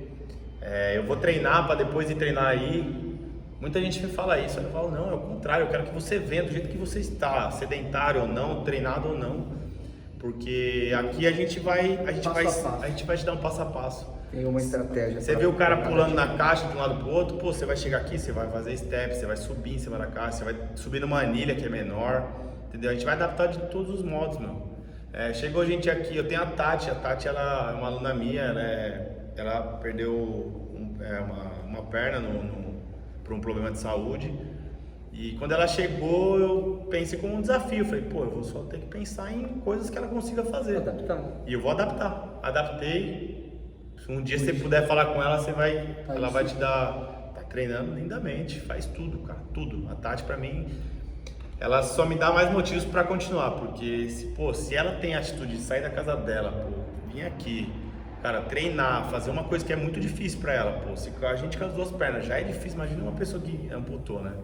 eu vou treinar para depois ir treinar aí. Muita gente me fala isso, eu falo, não, é o contrário, eu quero que você venha do jeito que você está, sedentário ou não, treinado ou não, porque aqui a gente vai te dar um passo a passo. Tem uma estratégia. Você vê o cara pulando na caixa de um lado pro outro, pô, você vai chegar aqui, você vai fazer step, você vai subir em cima da caixa, você vai subir numa anilha que é menor, entendeu? A gente vai adaptar de todos os modos, meu. Chegou gente aqui, eu tenho a Tati ela é uma aluna minha, ela perdeu uma perna por um problema de saúde. E quando ela chegou, eu pensei como um desafio, falei, pô, eu vou só ter que pensar em coisas que ela consiga fazer. Adaptar. E eu vou adaptar. Adaptei. Se um dia você puder falar com ela, ela vai te dar, tá treinando lindamente, faz tudo, cara, tudo. A Tati pra mim, ela só me dá mais motivos pra continuar, porque se ela tem a atitude de sair da casa dela, vir aqui, cara, treinar, fazer uma coisa que é muito difícil pra ela, se a gente com as duas pernas já é difícil, imagina uma pessoa que amputou, né?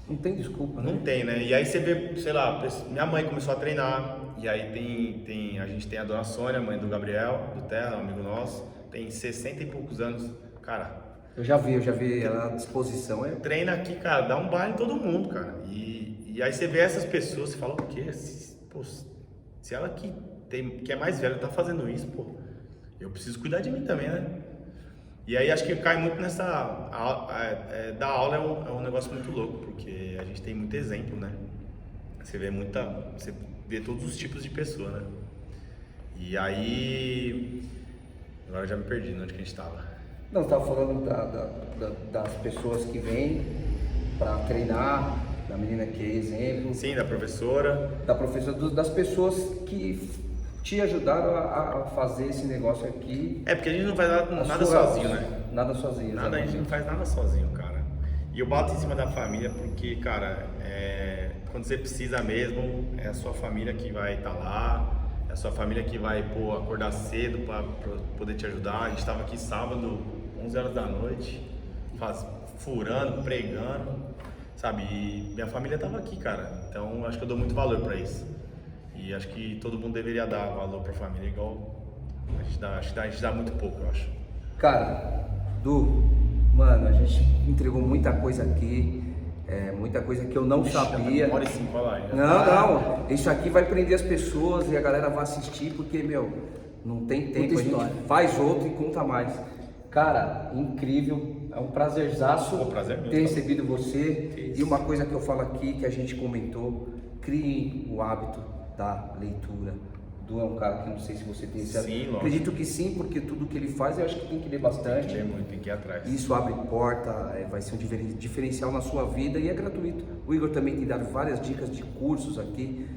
Não tem desculpa, né? Não tem, né? E aí você vê, sei lá, minha mãe começou a treinar, e aí a gente tem a dona Sônia, mãe do Gabriel, do Terra, um amigo nosso, tem 60 e poucos anos, cara. Eu já vi ela à disposição. Treina aqui, cara, dá um baile em todo mundo, cara. E aí você vê essas pessoas, você fala, o quê? Pô, se ela que é mais velha tá fazendo isso, pô, eu preciso cuidar de mim também, né? E aí acho que cai muito nessa... dar aula é um negócio muito louco, porque a gente tem muito exemplo, né? Você vê todos os tipos de pessoa, né? E aí... Agora eu já me perdi, onde que a gente estava? Não, você estava falando das pessoas que vêm para treinar, da menina que é exemplo. Sim, da professora. Da professora, das pessoas que te ajudaram a fazer esse negócio aqui. Porque a gente não faz nada sozinho, né? Nada sozinho. A gente não faz nada sozinho, cara. E eu bato em cima da família porque, cara, quando você precisa mesmo, é a sua família que vai estar lá. É a sua família que vai acordar cedo para poder te ajudar. A gente estava aqui sábado, 11 horas da noite, furando, pregando, sabe? E minha família estava aqui, cara. Então acho que eu dou muito valor para isso. E acho que todo mundo deveria dar valor para a família, igual a gente dá muito pouco, eu acho. Cara, mano, a gente entregou muita coisa aqui. Muita coisa que eu não sabia. Hora e 5, olha lá. Não, isso aqui vai prender as pessoas e a galera vai assistir porque, não tem tempo, a gente faz outro e conta mais. Cara, incrível, é um prazerzaço ter recebido você. E uma coisa que eu falo aqui, que a gente comentou, criem o hábito da leitura. Du é um cara que não sei se você tem esse hábito. Acredito que sim, porque tudo que ele faz eu acho que tem que ler bastante. Tem que ir atrás. Isso abre porta, vai ser um diferencial na sua vida e é gratuito. O Igor também tem dado várias dicas de cursos aqui.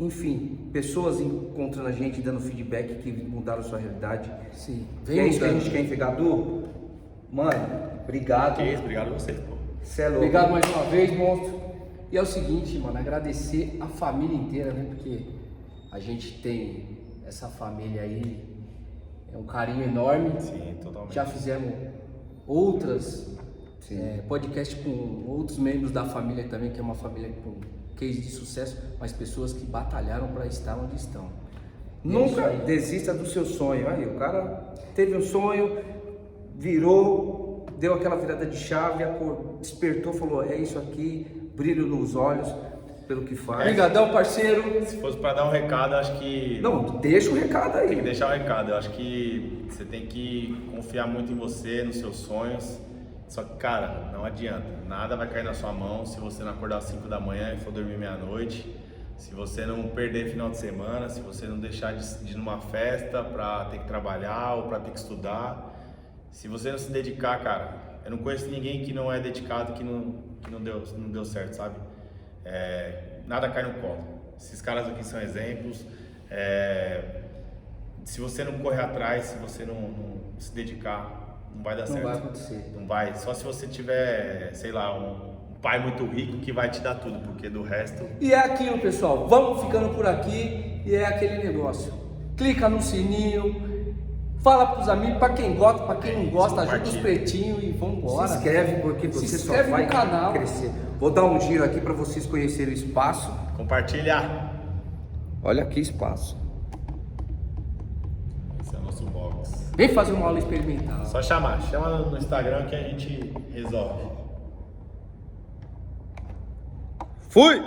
Enfim, pessoas encontrando a gente, dando feedback que mudaram a sua realidade. Sim. E é isso que a gente quer entregar, Du. Mano, obrigado. Que isso, obrigado a vocês, pô. Cê é louco. Obrigado mais uma vez, monstro. E é o seguinte, mano, agradecer a família inteira, né? Porque a gente tem essa família aí, é um carinho enorme. Sim, totalmente. Já fizemos outras podcasts com outros membros da família também, que é uma família com case de sucesso, mas pessoas que batalharam para estar onde estão. Nunca desista do seu sonho. Aí, o cara teve um sonho, virou, deu aquela virada de chave, despertou, falou, é isso aqui, brilho nos olhos. pelo que faz. Obrigadão, parceiro. Se fosse pra dar um recado, eu acho que... Não, deixa o recado aí. Tem que deixar um recado. Eu acho que você tem que confiar muito em você, nos seus sonhos. Só que, cara, não adianta. Nada vai cair na sua mão se você não acordar às 5 da manhã e for dormir meia-noite. Se você não perder final de semana, se você não deixar de ir numa festa pra ter que trabalhar ou pra ter que estudar. Se você não se dedicar, cara, eu não conheço ninguém que não é dedicado, que não deu certo, sabe? Nada cai no colo. Esses caras aqui são exemplos. Se você não correr atrás, se você não se dedicar, não vai dar certo. Não vai acontecer. Não vai. Só se você tiver, sei lá, um pai muito rico que vai te dar tudo, porque do resto... E é aquilo, pessoal. Vamos ficando por aqui e é aquele negócio. Clica no sininho, fala pros amigos, pra quem gosta, pra quem não gosta, ajuda os pretinhos e vambora. Se inscreve porque você só vai no canal. crescer. Vou dar um giro aqui para vocês conhecerem o espaço. Compartilha! Olha que espaço. Esse é o nosso box. Vem fazer uma aula experimental. Só chama no Instagram que a gente resolve. Fui!